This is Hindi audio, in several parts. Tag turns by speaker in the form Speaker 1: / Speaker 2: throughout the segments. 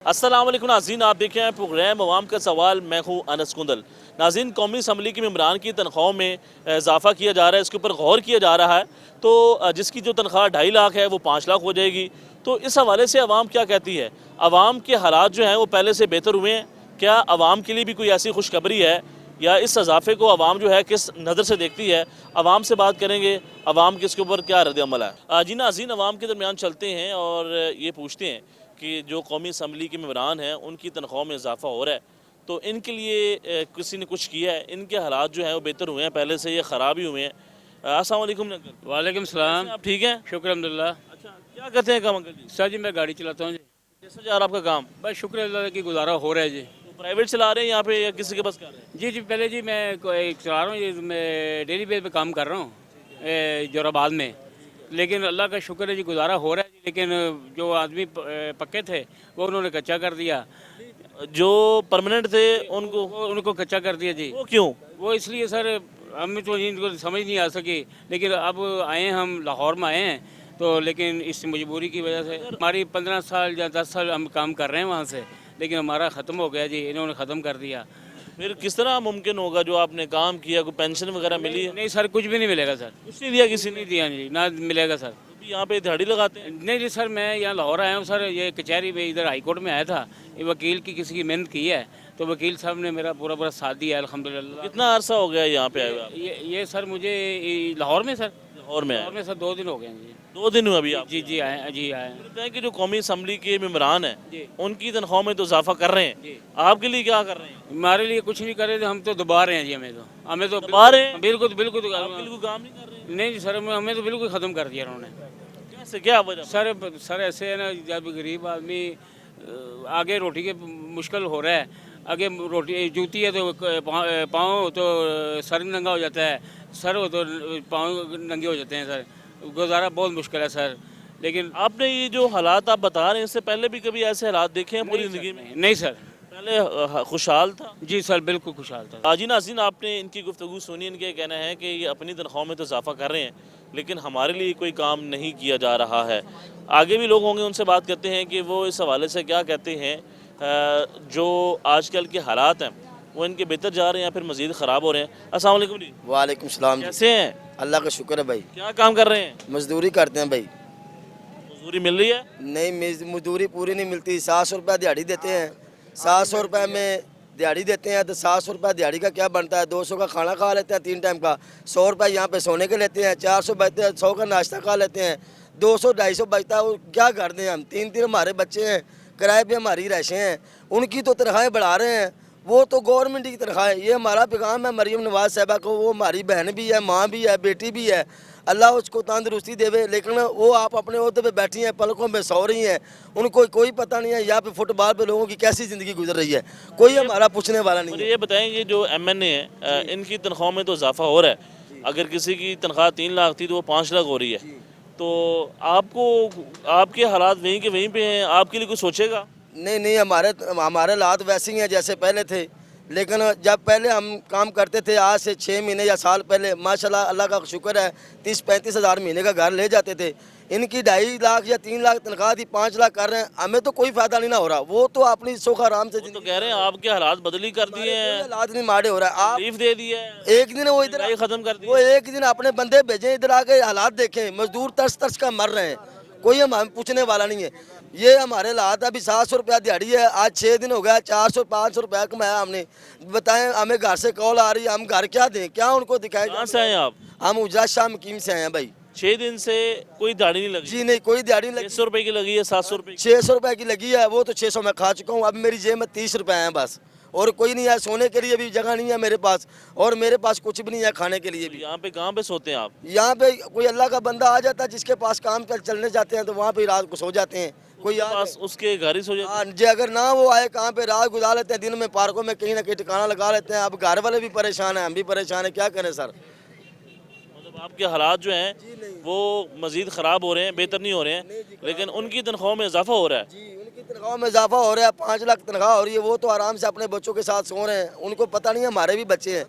Speaker 1: अस्सलाम वालेकुम नाज़रीन, आप देख रहे हैं प्रोग्राम अवाम का सवाल। मैं हूँ अनस कुंदल। नाज़रीन, कौमी असम्बली के मेम्बरान की तनख्वाहों में इजाफ़ा किया जा रहा है, इसके ऊपर गौर किया जा रहा है। तो जिसकी जो तनख्वाह 2.5 लाख है वो 5 लाख हो जाएगी। तो इस हवाले से अवाम क्या कहती है? अवाम के हालात जो हैं वो पहले से बेहतर हुए हैं? क्या अवाम के लिए भी कोई ऐसी खुशखबरी है, या इस इजाफे को अवाम जो है किस नज़र से देखती है? अवाम से बात करेंगे, अवाम के इसके ऊपर क्या रद्द-ए-अमल है। जी नाज़रीन, अवाम के दरमियान चलते हैं और ये पूछते हैं कि जो कौमी असम्बली के मेम्बरान हैं उनकी तनख्वाह में इजाफ़ा हो रहा है, तो इनके लिए किसी ने कुछ किया है? इनके हालात जो हैं वो बेहतर हुए हैं पहले से, ये ख़राब ही हुए हैं? अस्सलाम वालेकुम अंकल।
Speaker 2: वालेकुम सलाम।
Speaker 1: आप ठीक हैं?
Speaker 2: शुक्र अल्हम्दुलिल्लाह।
Speaker 1: अच्छा, क्या करते हैं काम अंकल जी?
Speaker 2: सर जी मैं गाड़ी चलाता हूँ जी।
Speaker 1: कैसे जा रहा है आपका काम?
Speaker 2: बस शुक्र अल्लाह की गुजारा हो रहा है जी।
Speaker 1: तो प्राइवेट चला रहे हैं यहाँ पे या किसी के पास कर रहे हैं?
Speaker 2: जी जी पहले जी मैं चला रहा हूँ ये मैं डेली बेस पे काम कर रहा हूँ जोराबाद में। लेकिन अल्लाह का शुक्र है जी गुजारा हो रहा है जी। लेकिन जो आदमी पक्के थे वो उन्होंने कच्चा कर दिया।
Speaker 1: जो परमानेंट थे उनको
Speaker 2: उनको कच्चा कर दिया जी।
Speaker 1: वो क्यों?
Speaker 2: वो इसलिए सर हमें तो इनको समझ नहीं आ सकी। लेकिन अब आए हम लाहौर में आए हैं तो लेकिन इस मजबूरी की वजह से हमारी 15 साल या 10 साल हम काम कर रहे हैं वहाँ से, लेकिन हमारा ख़त्म हो गया जी, इन्होंने ख़त्म कर दिया।
Speaker 1: फिर किस तरह मुमकिन होगा? जो आपने काम किया, कोई पेंशन वगैरह मिली है?
Speaker 2: नहीं सर कुछ भी नहीं मिलेगा सर।
Speaker 1: कुछ नहीं दिया किसी ने?
Speaker 2: नहीं दिया जी, ना मिलेगा सर।
Speaker 1: अभी यहाँ पे दिहाड़ी लगाते हैं?
Speaker 2: नहीं जी सर मैं यहाँ लाहौर आया हूँ सर, ये कचहरी में इधर हाई कोर्ट में आया था। ये वकील की किसी की मेहनत की है तो वकील साहब ने मेरा पूरा पूरा साथ दिया है अल्हम्दुलिल्लाह।
Speaker 1: कितना अरसा हो गया यहाँ पे आए हुए आप?
Speaker 2: ये सर मुझे लाहौर में सर
Speaker 1: और में
Speaker 2: लाहौर में सर 2 दिन हो गए हैं जी।
Speaker 1: 2 दिन हुए अभी आप?
Speaker 2: जी जी आए जी आए हैं।
Speaker 1: लगता है कि जो कौमी असम्बली के मेम्बरान हैं
Speaker 2: जी
Speaker 1: उनकी तनख्वाह में तो इजाफा कर रहे हैं,
Speaker 2: जी
Speaker 1: आपके लिए क्या कर रहे हैं?
Speaker 2: हमारे लिए कुछ नहीं कर रहे थे, हम तो दबा रहे हैं जी। हमें तो
Speaker 1: दबा रहे हैं?
Speaker 2: बिल्कुल बिल्कुल
Speaker 1: आपके लिए कोई काम नहीं कर रहे हैं?
Speaker 2: नहीं जी सर हमें तो बिल्कुल ख़त्म कर दिया उन्होंने।
Speaker 1: कैसे, क्या वजह?
Speaker 2: सर ऐसे है ना, जब गरीब आदमी आगे रोटी के मुश्किल हो रहा है, आगे रोटी जूती है तो पाँव तो सर नंगा हो जाता है, सर हो तो पाँव नंगे हो जाते हैं सर। गुजारा बहुत मुश्किल है सर। लेकिन
Speaker 1: आपने ये जो हालात आप बता रहे हैं, इससे पहले भी कभी ऐसे हालात देखे हैं पूरी ज़िंदगी में?
Speaker 2: नहीं सर।
Speaker 1: पहले खुशहाल था?
Speaker 2: जी सर बिल्कुल खुशहाल था।
Speaker 1: हाजी नाज़रीन, आपने इनकी गुफ्तगू सुनी। इनके कहना है कि ये अपनी तनख्वाह में तो इजाफा कर रहे हैं लेकिन हमारे लिए कोई काम नहीं किया जा रहा है। आगे भी लोग होंगे, उनसे बात करते हैं कि वो इस हवाले से क्या कहते हैं। जो आजकल के हालात हैं वो इनके बेहतर जा रहे हैं या फिर मज़ीद ख़राब हो रहे हैं? अस्सलाम वालेकुम जी।
Speaker 3: वालेकुम सलाम जी।
Speaker 1: कैसे हैं?
Speaker 3: अल्लाह का शुक्र है भाई।
Speaker 1: क्या काम कर रहे हैं?
Speaker 3: मजदूरी करते हैं भाई।
Speaker 1: मजदूरी मिल रही है?
Speaker 3: नहीं मजदूरी पूरी नहीं मिलती। 700 रुपया दिहाड़ी देते हैं। 700 रुपये में दिहाड़ी देते हैं तो 700 रुपया दिहाड़ी का क्या बनता है? 200 का खाना खा लेते हैं 3 टाइम का। 100 रुपया यहाँ पे सोने के लेते हैं। 400 बचते हैं, 100 का नाश्ता खा लेते हैं। 200-250 बचता है, वो क्या कर दें हम? 3 हमारे बच्चे हैं, किराए पे हमारी रैशें हैं। उनकी तो तनख्वाहें बढ़ा रहे हैं, वो तो गवर्नमेंट की तनख्वाह है। ये हमारा पैगाम है मरीम नवाज साहबा को। वो हमारी बहन भी है, माँ भी है, बेटी भी है। अल्लाह उसको तंदुरुस्ती देवे। लेकिन वो आप अपने ओहदे पे बैठी हैं, पलकों में सो रही हैं, उनको कोई पता नहीं है यहाँ पे फुटबॉल पे लोगों की कैसी ज़िंदगी गुजर रही है। कोई हमारा पूछने वाला नहीं
Speaker 1: मुझे
Speaker 3: है।
Speaker 1: ये बताएंगे, जो MNA है इनकी तनख्वाह में तो इजाफा हो रहा है। अगर किसी की तनख्वाह 3 लाख थी तो वो 5 लाख हो रही है, तो आपको आपके हालात वहीं के वहीं पे हैं, आपके लिए कुछ सोचेगा?
Speaker 3: नहीं हमारे हालात वैसे ही हैं जैसे पहले थे। लेकिन जब पहले हम काम करते थे, आज से 6 महीने या साल पहले, माशाल्लाह अल्लाह का शुक्र है 30-35 हज़ार महीने का घर ले जाते थे। इनकी 2.5 लाख या 3 लाख तनख्वाह थी, 5 लाख कर रहे हैं। हमें तो कोई फ़ायदा नहीं ना हो रहा। वो तो अपनी सुख आराम से
Speaker 1: तो कह रहे हैं आपके हालात बदली कर दिए हैं,
Speaker 3: हालात नहीं माड़े हो रहा है। आप
Speaker 1: तकलीफ दे दी है,
Speaker 3: एक दिन वो इधर
Speaker 1: ख़त्म कर दी
Speaker 3: वो एक दिन अपने बंदे भेजें इधर आके हालात देखें। मजदूर तरस तरस का मर रहे हैं, कोई हम पूछने वाला नहीं है। ये हमारे हालात अभी 700 रुपया दिहाड़ी है। आज 6 दिन हो गया, 400-500 रुपया कमाया हमने। बताएं, हमें घर से कॉल आ रही है, हम घर क्या दें, क्या उनको दिखाएं?
Speaker 1: कहाँ से आए आप?
Speaker 3: हम उजरा शाह मकीम से आए हैं भाई।
Speaker 1: 6 दिन से कोई दाढ़ी नहीं लगी?
Speaker 3: जी नहीं, कोई दिहाड़ी नहीं लगी।
Speaker 1: 600 रुपए की लगी है, 700 रुपए की?
Speaker 3: 600 रुपये की लगी है, वो तो 600 मैं खा चुका हूँ। अब मेरी जेब में 30 रुपये हैं बस, और कोई नहीं है। सोने के लिए भी जगह नहीं है मेरे पास, और मेरे पास कुछ भी नहीं है खाने के लिए भी।
Speaker 1: यहाँ पे कहाँ पे सोते हैं आप?
Speaker 3: यहाँ पे कोई अल्लाह का बंदा आ जाता है जिसके पास काम कर चलने जाते हैं तो वहाँ पे रात को सो जाते हैं। कोई
Speaker 1: पास उसके घर ही सो जाते हैं?
Speaker 3: हाँ जी, अगर ना वो आए कहाँ पे रात गुजार लेते हैं, दिन में पार्कों में कहीं ना कहीं ठिकाना लगा लेते हैं। अब घर वाले भी परेशान हैं, हम भी परेशान हैं, क्या करें सर?
Speaker 1: मतलब आपके हालात जो हैं वो मज़ीद ख़राब हो रहे हैं, बेहतर नहीं हो रहे हैं, लेकिन उनकी तनख्वाह में इजाफा हो रहा है।
Speaker 3: जी, उनकी तनख्वाह में इजाफा हो रहा है। 5 लाख तनख्वाह हो रही है, वो तो आराम से अपने बच्चों के साथ सो रहे हैं। उनको पता नहीं है हमारे भी बच्चे हैं।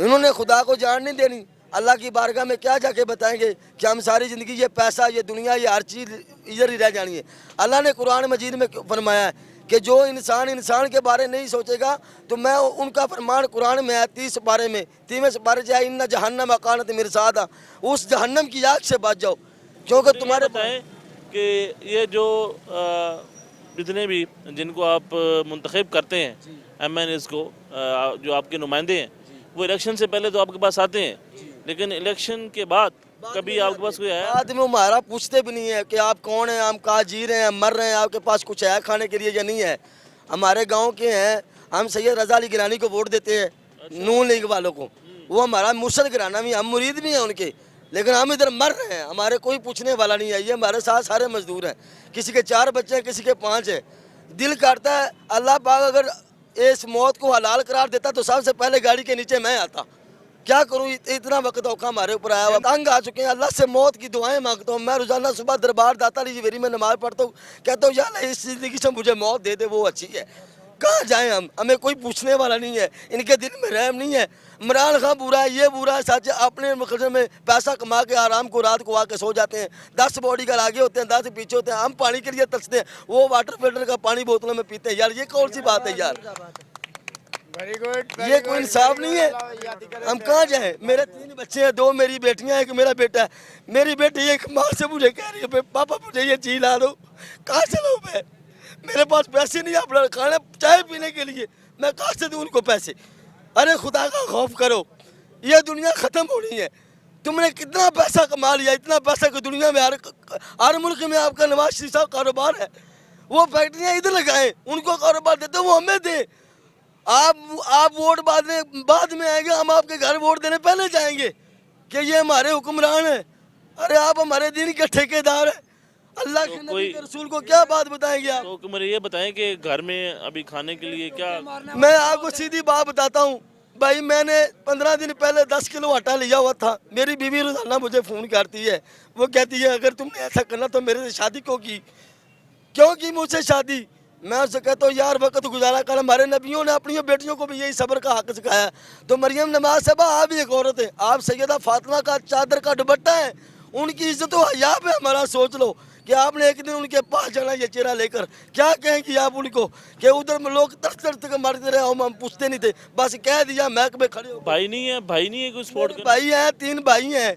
Speaker 3: इन्होंने खुदा को जान नहीं देनी। अल्लाह की बारगाह में क्या जाके बताएंगे कि हम सारी ज़िंदगी ये पैसा, ये दुनिया, ये हर चीज़ इधर ही रह जानी है। अल्लाह ने कुरान मजीद में फरमाया है कि जो इंसान इंसान के बारे नहीं सोचेगा तो मैं उनका फरमान कुरान में है 30 पारे में 30वें पारे जाए इन जहन्नम अकानत मिर्सादा, उस जहन्नम की आग से बच जाओ क्योंकि
Speaker 1: मुझे ये
Speaker 3: तुम्हारे
Speaker 1: बताएं कि ये जो जितने भी जिनको आप मुंतखब करते हैं MNAs को, जो आपके नुमाइंदे हैं, वो इलेक्शन से पहले तो आपके पास आते हैं, लेकिन इलेक्शन के बाद कभी आपके पास कोई आया?
Speaker 3: बाद में हमारा पूछते भी नहीं है कि आप कौन हैं, हम कहाँ जी रहे हैं, मर रहे हैं, आपके पास कुछ है खाने के लिए या नहीं है। हमारे गांव के हैं, हम सैयद रजा अली गिलानी को वोट देते हैं, नून लीग वालों को। वो हमारा मुर्शद गिराना भी, हम मुरीद भी हैं उनके, लेकिन हम इधर मर रहे हैं, हमारे कोई पूछने वाला नहीं है। ये हमारे साथ सारे मजदूर हैं, किसी के 4 बच्चे हैं, किसी के 5 हैं। दिल करता है अल्लाह पाक अगर इस मौत को हलाल करार देता तो सबसे पहले गाड़ी के नीचे मैं आता। क्या करूं, इतना वक्त औखा हमारे ऊपर आया हुआ, तंग आ चुके हैं। अल्लाह से मौत की दुआएं मांगता हूं। मैं रोजाना सुबह दरबार दाता अली वेरी में नमाज पढ़ता हूं, कहता हूं यार इस जिंदगी से मुझे मौत दे दे, वो अच्छी है। कहाँ जाएं हम, हमें कोई पूछने वाला नहीं है, इनके दिल में रहम नहीं है। इमरान खान बुरा है, ये बुरा है, सच है। अपने मकसद में पैसा कमा के आराम को रात को आके सो जाते हैं। 10 बॉडीगार्ड आगे होते हैं, 10 पीछे होते हैं। हम पानी के लिए तरसते हैं, वो वाटर फिल्टर का पानी बोतलों में पीते हैं। यार ये कौन सी बात है यार,
Speaker 4: वेरी गुड।
Speaker 3: ये कोई इंसाफ नहीं है। हम कहाँ जाएं, मेरे 3 बच्चे हैं, 2 मेरी बेटियां, एक मेरा बेटा है। मेरी बेटी एक माँ से मुझे कह रही है पापा मुझे ये चीज ला दो, कहाँ से लाऊं मैं, मेरे पास पैसे नहीं है अपना खाने चाय पीने के लिए, मैं कहाँ से दूं उनको पैसे। अरे खुदा का खौफ करो, ये दुनिया ख़त्म होनी है। तुमने कितना पैसा कमा लिया, इतना पैसा कि दुनिया में हर मुल्क में आपका नवाज शरीफ साहब कारोबार है, वो फैक्ट्रियाँ इधर लगाएं, उनको कारोबार देते वो हमें दें। आप वोट बाद में आएंगे, हम आपके घर वोट देने पहले जाएंगे कि ये हमारे हुक्मरान है। अरे आप हमारे दिन के ठेकेदार हैं, अल्लाह के नबी के रसूल को क्या बात बताएंगे आप।
Speaker 1: तो मुझे ये बताएं कि घर में अभी खाने के लिए क्या?
Speaker 3: मैं आपको सीधी बात बताता हूँ भाई, मैंने 15 दिन पहले 10 किलो आटा लिया हुआ था। मेरी बीवी रोजाना मुझे फ़ोन करती है, वो कहती है अगर तुमने ऐसा करना तो मेरे से शादी क्यों की मुझसे शादी। मैं उससे कहता हूँ यार वक्त गुजारा कर, हमारे नबियों ने अपनी बेटियों को भी यही सब्र का हक सिखाया। तो मरियम नमाज साहबा आप भी एक औरत है, आप सैयदा फातिमा का चादर का दुपट्टा है, उनकी इज्जत व हया पे हमारा सोच लो कि आपने एक दिन उनके पास जाना ये चेहरा लेकर। क्या कहेंगी आप उनको कि उधर में लोग तरस के मरते रहे, हम पूछते नहीं थे, बस कह दिया महक में खड़े हो।
Speaker 1: भाई नहीं है कोई सपोर्ट कर?
Speaker 3: भाई हैं, 3 भाई हैं,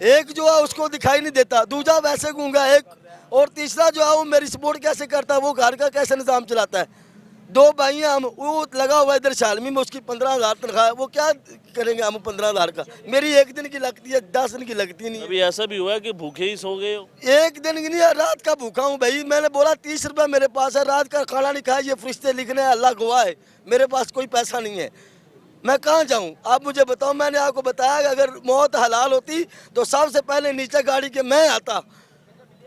Speaker 3: एक जो है उसको दिखाई नहीं देता, दूसरा वैसे गूंगा एक, और तीसरा जो है वो मेरी सपोर्ट कैसे करता है, वो घर का कैसे निज़ाम चलाता है। 2 भाई हैं हम, वो लगा हुआ है इधर शालमी में, उसकी 15,000 तनख्वाह है, वो क्या करेंगे हम 15,000 का। मेरी एक दिन की लगती है, 10 दिन की लगती नहीं।
Speaker 1: अभी ऐसा भी हुआ है कि भूखे ही सो गए हो?
Speaker 3: एक दिन की नहीं, रात का भूखा हूँ भाई। मैंने बोला 30 रुपये मेरे पास है, रात का खाना नहीं खाया, ये फरिश्ते लिखने हैं, अल्लाह गवाह है, मेरे पास कोई पैसा नहीं है, मैं कहाँ जाऊँ आप मुझे बताओ। मैंने आपको बताया कि अगर मौत हलाल होती तो सबसे पहले नीचे गाड़ी के मैं आता।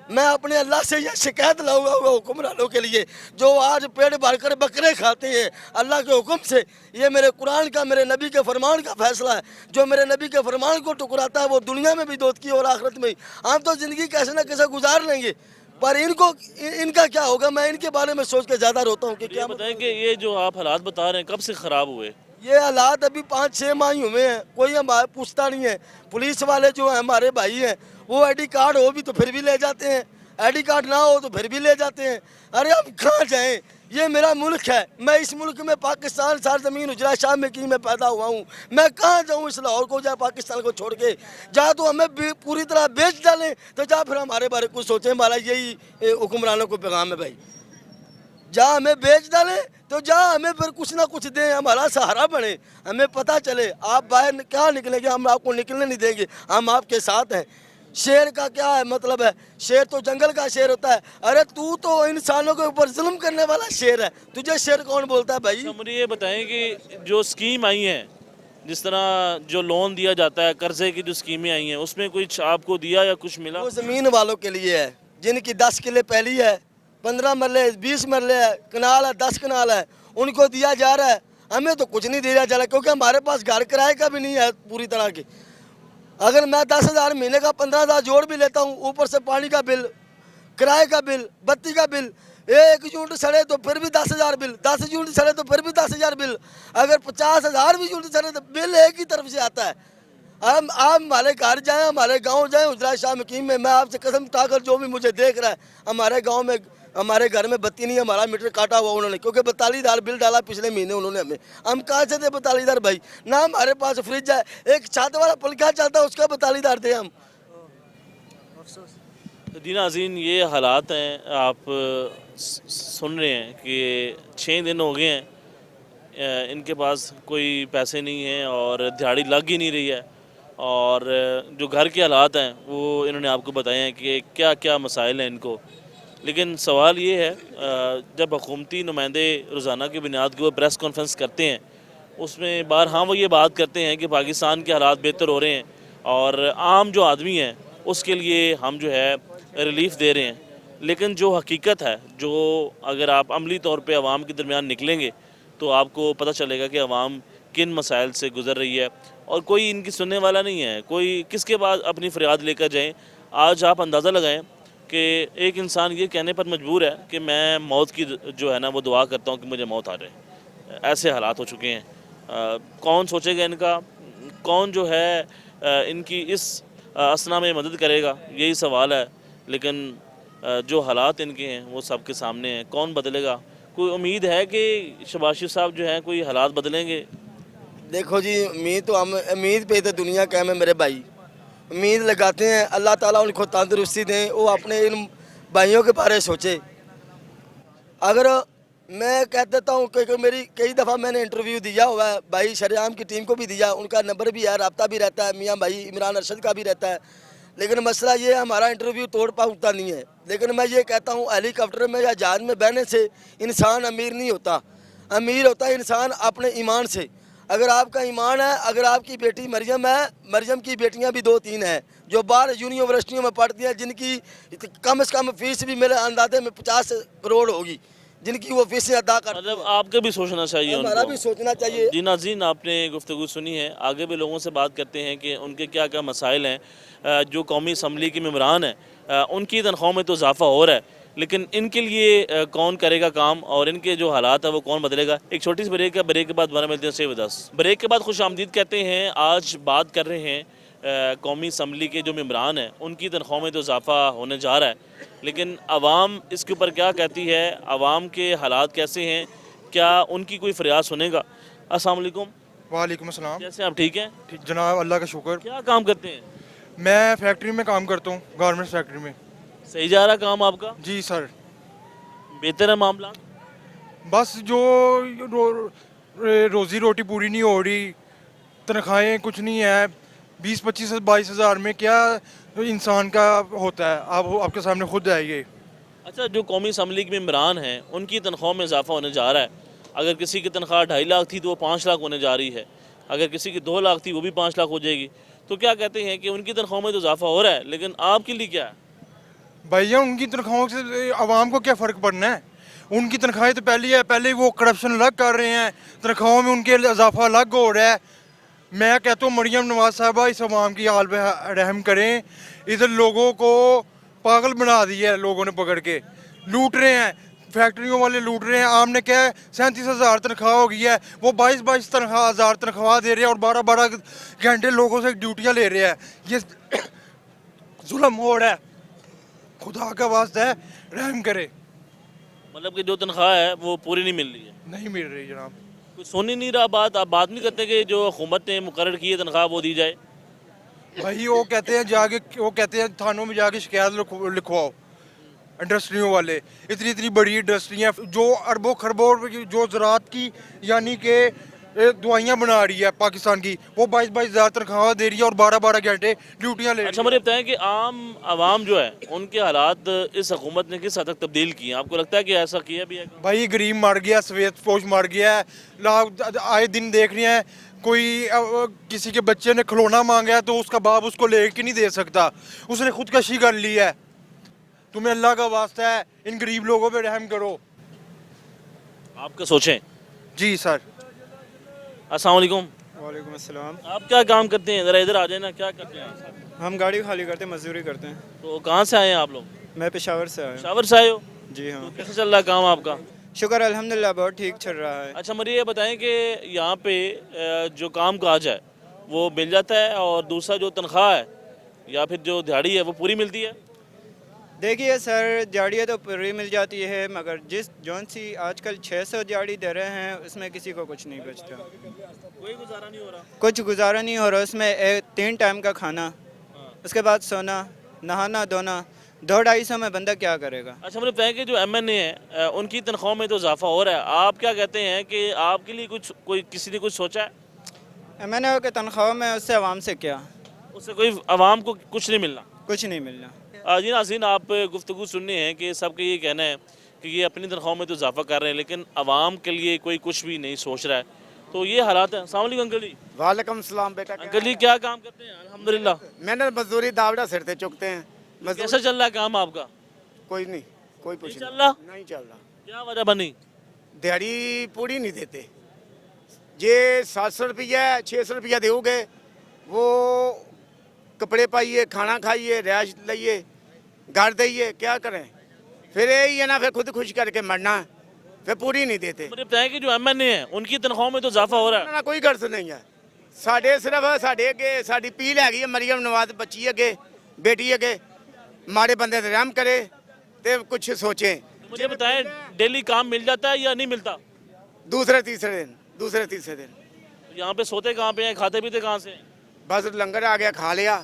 Speaker 3: मैं अपने अल्लाह से यह शिकायत लाऊंगा हुक्मरानों के लिए जो आज पेट भरकर बकरे खाते हैं अल्लाह के हुक्म से। ये मेरे कुरान का, मेरे नबी के फरमान का फैसला है। जो मेरे नबी के फरमान को टुकराता है वो दुनिया में भी दोस्त की और आखिरत में ही। हम तो ज़िंदगी कैसे ना कैसे गुजार लेंगे, पर इनका क्या होगा, मैं इनके बारे में सोच के ज़्यादा रोता हूँ कि क्या
Speaker 1: बताएं कि ये जो आप हालात बता रहे हैं कब से ख़राब हुए?
Speaker 3: ये हालात अभी 5-6 माह ही हुए हैं, कोई हमारे पूछता नहीं है। पुलिस वाले जो हैं हमारे भाई हैं, वो आईडी कार्ड हो भी तो फिर भी ले जाते हैं, आईडी कार्ड ना हो तो फिर भी ले जाते हैं। अरे हम कहाँ जाएं, ये मेरा मुल्क है, मैं इस मुल्क में पाकिस्तान सरजमीन उजरा शाह में की मैं पैदा हुआ हूँ। मैं कहाँ जाऊँ इस लाहौर को, जा पाकिस्तान को छोड़ के, जा तो हमें पूरी तरह बेच डालें, तो जा फिर हमारे बारे कुछ सोचें। हमारा यही हुक्मरानों को पैगाम है भाई, जा हमें बेच डालें तो जा हमें फिर कुछ ना कुछ दें, हमारा सहारा बने, हमें पता चले आप बाहर क्या निकलेंगे, हम आपको निकलने नहीं देंगे, हम आपके साथ हैं। शेर का क्या है मतलब है, शेर तो जंगल का शेर होता है। अरे तू तो इंसानों के ऊपर जुल्म करने वाला शेर है, तुझे शेर कौन बोलता है भाई।
Speaker 1: तो मुझे ये बताएं कि जो स्कीम आई हैं, जिस तरह जो लोन दिया जाता है, कर्जे की जो स्कीमें आई हैं, उसमें कुछ आपको दिया या कुछ मिला?
Speaker 3: वो ज़मीन वालों के लिए है जिनकी 10 किले पहली है, 15 मरले 20 मरले है, कनाल है, 10 कनाल है, उनको दिया जा रहा है। हमें तो कुछ नहीं दिया जा रहा क्योंकि हमारे पास घर किराए का भी नहीं है पूरी तरह की। अगर मैं 10,000 महीने का 15,000 जोड़ भी लेता हूँ, ऊपर से पानी का बिल, किराए का बिल, बत्ती का बिल, 1 यूनिट सड़े तो फिर भी 10,000 बिल, 10 यूनिट सड़े तो फिर भी 10,000 बिल, अगर 50,000 भी यूनिट सड़े तो बिल एक ही तरफ से आता है। आप हमारे घर जाएँ, हमारे गांव जाएँ, उजरा शाह मकीम में, मैं आपसे कसम उठाकर जो भी मुझे देख रहा है, हमारे गांव में हमारे घर में बत्ती नहीं है, हमारा मीटर काटा हुआ उन्होंने, क्योंकि 42,000 बिल डाला पिछले महीने उन्होंने हमें। हम कहाँ से दे 42,000 भाई? ना हमारे पास फ्रिज है, एक छत वाला पंखा चलता है उसका 42,000 दे हम।
Speaker 1: तो जी नाज़रीन, ये हालात हैं, आप सुन रहे हैं कि 6 दिन हो गए हैं इनके पास कोई पैसे नहीं हैं और दिहाड़ी लग ही नहीं रही है। और जो घर के हालात हैं वो इन्होंने आपको बताए हैं कि क्या क्या मसाइल हैं इनको। लेकिन सवाल ये है, जब हुकूमती नुमाइंदे रोज़ाना की बुनियाद के ऊपर प्रेस कॉन्फ्रेंस करते हैं, उसमें बारहा वो ये बात करते हैं कि पाकिस्तान के हालात बेहतर हो रहे हैं और आम जो आदमी है उसके लिए हम जो है रिलीफ़ दे रहे हैं। लेकिन जो हकीकत है, जो अगर आप अमली तौर पे आवाम के दरमियान निकलेंगे तो आपको पता चलेगा कि आवाम किन मसाइल से गुज़र रही है और कोई इनकी सुनने वाला नहीं है। कोई किसके पास अपनी फ़रियाद लेकर जाएं। आज आप अंदाज़ा लगाएं कि एक इंसान ये कहने पर मजबूर है कि मैं मौत की जो है ना वो दुआ करता हूँ कि मुझे मौत आ जाए। ऐसे हालात हो चुके हैं। कौन सोचेगा इनका, कौन जो है इनकी इस असना में मदद करेगा, यही सवाल है। लेकिन जो हालात इनके हैं वो सबके सामने हैं। कौन बदलेगा? कोई उम्मीद है कि शहबाज शरीफ साहब जो हैं कोई हालात बदलेंगे?
Speaker 3: देखो जी, उम्मीद तो हम उम्मीद पे तो दुनिया कायम है मेरे भाई। उम्मीद लगाते हैं, अल्लाह ताला उनको तंदुरुस्ती दें, वो अपने इन भाइयों के बारे में सोचे। अगर मैं कह देता हूँ कि मेरी कई दफ़ा मैंने इंटरव्यू दिया हुआ है, भाई शरेआम की टीम को भी दिया, उनका नंबर भी है, रब्ता भी रहता है, मियाँ भाई इमरान अरशद का भी रहता है। लेकिन मसला ये है, हमारा इंटरव्यू तोड़ पाता नहीं है। लेकिन मैं ये कहता हूँ, हेलीकॉप्टर में या जहाज़ में बहने से इंसान अमीर नहीं होता। अमीर होता है इंसान अपने ईमान से। अगर आपका ईमान है, अगर आपकी बेटी मरियम है, मरियम की बेटियां भी 2-3 हैं जो बाहर यूनिवर्सिटियों में पढ़ती हैं, जिनकी कम से कम फीस भी मेरे अंदाजे में 50 करोड़ होगी, जिनकी वो फीसें अदा कर।
Speaker 1: मतलब आपको भी सोचना चाहिए,
Speaker 3: हमारा
Speaker 1: उनको
Speaker 3: भी सोचना चाहिए।
Speaker 1: जी नाज़रीन, आपने गुफ्तगू सुनी है। आगे भी लोगों से बात करते हैं कि उनके क्या क्या मसाइल हैं। जो कौमी असम्बली के मेंबरान हैं उनकी तनख्वाह में तो इजाफ़ा हो रहा है, लेकिन इनके लिए कौन करेगा काम और इनके जो हालात है वो कौन बदलेगा। एक छोटी सी ब्रेक है, ब्रेक के बाद दोबारा मिलते हैं 6:10। ब्रेक के बाद खुश आमदीद कहते हैं। आज बात कर रहे हैं कौमी असम्बली के जो मेंबरान हैं उनकी तनख्वाह में तो इजाफ़ा होने जा रहा है, लेकिन आवाम इसके ऊपर क्या कहती है, आवाम के हालात कैसे हैं, क्या उनकी कोई फरियाद सुनेगा। अस्सलाम वालेकुम।
Speaker 5: वालेकुम अस्सलाम।
Speaker 1: कैसे आप? ठीक हैं?
Speaker 5: ठीक जनाब, अल्लाह का शुक्र।
Speaker 1: क्या काम करते हैं?
Speaker 5: मैं फैक्ट्री में काम करता हूँ, गारमेंट्स फैक्ट्री में।
Speaker 1: सही जा रहा काम आपका?
Speaker 5: जी सर।
Speaker 1: बेहतर है मामला?
Speaker 5: बस जो रोज़ी रोटी पूरी नहीं हो रही, तनख्वाहें कुछ नहीं है। 20-25 से 22 हज़ार में क्या इंसान का होता है, आप आपके सामने खुद है ये।
Speaker 1: अच्छा, जो कौमी असम्बली के मेंबरान हैं उनकी तनख्वाह में इजाफा होने जा रहा है। अगर किसी की तनख्वाह 2.5 लाख थी तो वो 5 लाख होने जा रही है, अगर किसी की 2 लाख थी वो भी 5 लाख हो जाएगी। तो क्या कहते हैं कि उनकी तनख्वाह में तो इजाफा हो रहा है, लेकिन आपके लिए क्या है?
Speaker 5: भैया उनकी तनख्वाहों से आवाम को क्या फ़र्क पड़ना है? उनकी तनख्वाहें तो पहले ही वो करप्शन अलग कर रहे हैं, तनख्वाहों में उनके इजाफा अलग हो रहा है। मैं कहता हूँ मरियम नवाज साहबा इस आवाम की हाल पे रहम करें। इधर लोगों को पागल बना दिया है, लोगों ने पकड़ के लूट रहे हैं, फैक्ट्रियों वाले लूट रहे हैं। आम ने क्या है 37 हज़ार तनख्वाह हो गई है, वो 22 हज़ार तनख्वाह दे रहे हैं और 12 घंटे लोगों से ड्यूटियाँ ले रहे हैं। ये जुल्म हो रहा है, खुदा का वास्ता है रहम करे।
Speaker 1: मतलब कि जो तनख्वाह है वो पूरी नहीं मिल रही है?
Speaker 5: नहीं मिल रही जनाब।
Speaker 1: कोई सुन ही नहीं रहा बात। आप बात नहीं करते कि जो हुकूमत ने मुकर्रर की है तनख्वाह वो दी जाए?
Speaker 5: भाई वो कहते हैं थानों में जाके शिकायत लिखवाओ। इंडस्ट्रियों वाले इतनी बड़ी इंडस्ट्रियाँ जो अरबों खरबों जो ज़राअत की यानी कि दवाइयाँ बना रही है पाकिस्तान की, वो 22 हज़ार तनख्वाह दे रही है और 12 घंटे ड्यूटियाँ ले रही है।
Speaker 1: अच्छा, मुझे बताएं कि आम आवाम जो है उनके हालात इस हुकूमत ने किस हद तक तब्दील किए हैं? आपको लगता है कि ऐसा किया भी है?
Speaker 5: भाई गरीब मर गया, सफेद पोश मर गया है। लोग आए दिन देख रहे हैं, कोई किसी के बच्चे ने खिलौना मांगा है तो उसका बाप उसको लेके नहीं दे सकता, उसने खुदकशी कर ली है। तुम्हें अल्लाह का वास्ता है इन गरीब लोगों पे रहम करो।
Speaker 1: आपका सोचें।
Speaker 5: जी सर।
Speaker 1: अस्सलाम वालेकुम।
Speaker 6: वालेकुम अस्सलाम।
Speaker 1: आप क्या काम करते हैं? ज़रा इधर आ जाए ना। क्या करते हैं?
Speaker 6: हम गाड़ी खाली करते हैं, मजदूरी करते हैं।
Speaker 1: तो कहाँ से आए हैं आप लोग?
Speaker 6: मैं पेशावर से आया हूँ।
Speaker 1: शावर से आए हो?
Speaker 6: जी हाँ,
Speaker 1: तो कैसे चल रहा है काम आपका?
Speaker 6: शुक्र अल्हम्दुलिल्लाह बहुत ठीक चल रहा है।
Speaker 1: अच्छा, मुझे ये बताएं कि यहाँ पे जो काम काज है वो मिल जाता है और दूसरा जो तनख्वाह है या फिर जो दिहाड़ी है वो पूरी मिलती है?
Speaker 6: देखिए सर, दिहाड़ियाँ तो पूरी मिल जाती है, मगर जिस जौन सी आजकल 600 दिहाड़ी दे रहे हैं उसमें किसी को कुछ नहीं बचता,
Speaker 1: कोई गुजारा नहीं हो रहा।
Speaker 6: कुछ गुजारा नहीं हो रहा। उसमें 3 टाइम का खाना, उसके बाद सोना, नहाना धोना, 200-250 में बंदा क्या करेगा।
Speaker 1: अच्छा, मुझे बताएं कि जो MNA है उनकी तनख्वाह में तो इजाफा हो रहा है, आप क्या कहते हैं कि आपके लिए कुछ कोई किसी ने कुछ सोचा है?
Speaker 6: MNA के तनख्वाह में उससे आवाम से क्या,
Speaker 1: उससे कोई आवाम को कुछ नहीं मिलना।
Speaker 6: कुछ नहीं मिलना।
Speaker 1: जी नाज़रीन, आप गुफ्तगू सुनने हैं कि सबका ये कहना है कि ये अपनी तनख्वाह में तो इजाफा कर रहे हैं लेकिन आवाम के लिए कोई कुछ भी नहीं सोच रहा है। तो ये हालात हैं। अस्सलाम वालेकुम अंकल जी।
Speaker 4: वालेकुम सलाम बेटा।
Speaker 1: अंकल जी क्या काम करते हैं? अल्हम्दुलिल्लाह।
Speaker 4: मैंने मजदूरी दावड़ा सिर से चुकते हैं।
Speaker 1: कैसा चल रहा है काम आपका?
Speaker 4: कोई नहीं, कोई
Speaker 1: नहीं
Speaker 4: कुछ
Speaker 1: चल रहा?
Speaker 4: नहीं चल रहा।
Speaker 1: क्या वजह बनी?
Speaker 4: दिहाड़ी पूरी नहीं देते। ये 700 रुपया 600 रुपया दोगे, वो कपड़े पाइए, खाना खाइए, रिहाइश लाइए, घर दइए, क्या करें? फिर यही है ना, फिर खुद खुश करके मरना, फिर पूरी नहीं देते।
Speaker 1: मुझे बताएं कि जो MNA हैं उनकी तनख्वाह में तो इजाफा हो रहा है।
Speaker 4: ना कोई गर्ज नहीं है। साढ़े सिर्फ साढ़े अगे साड़ी पील हैगी है, मरियम नवाज बच्ची अगे, बेटी अगे, माड़े बंदे ते रहम करे ते कुछ सोचें।
Speaker 1: मुझे बताएं डेली काम मिल जाता है या नहीं मिलता?
Speaker 4: दूसरे तीसरे दिन
Speaker 1: यहाँ पे सोते कहाँ पे हैं, खाते पीते कहाँ से हैं?
Speaker 4: बस लंगर आ गया, खा लिया,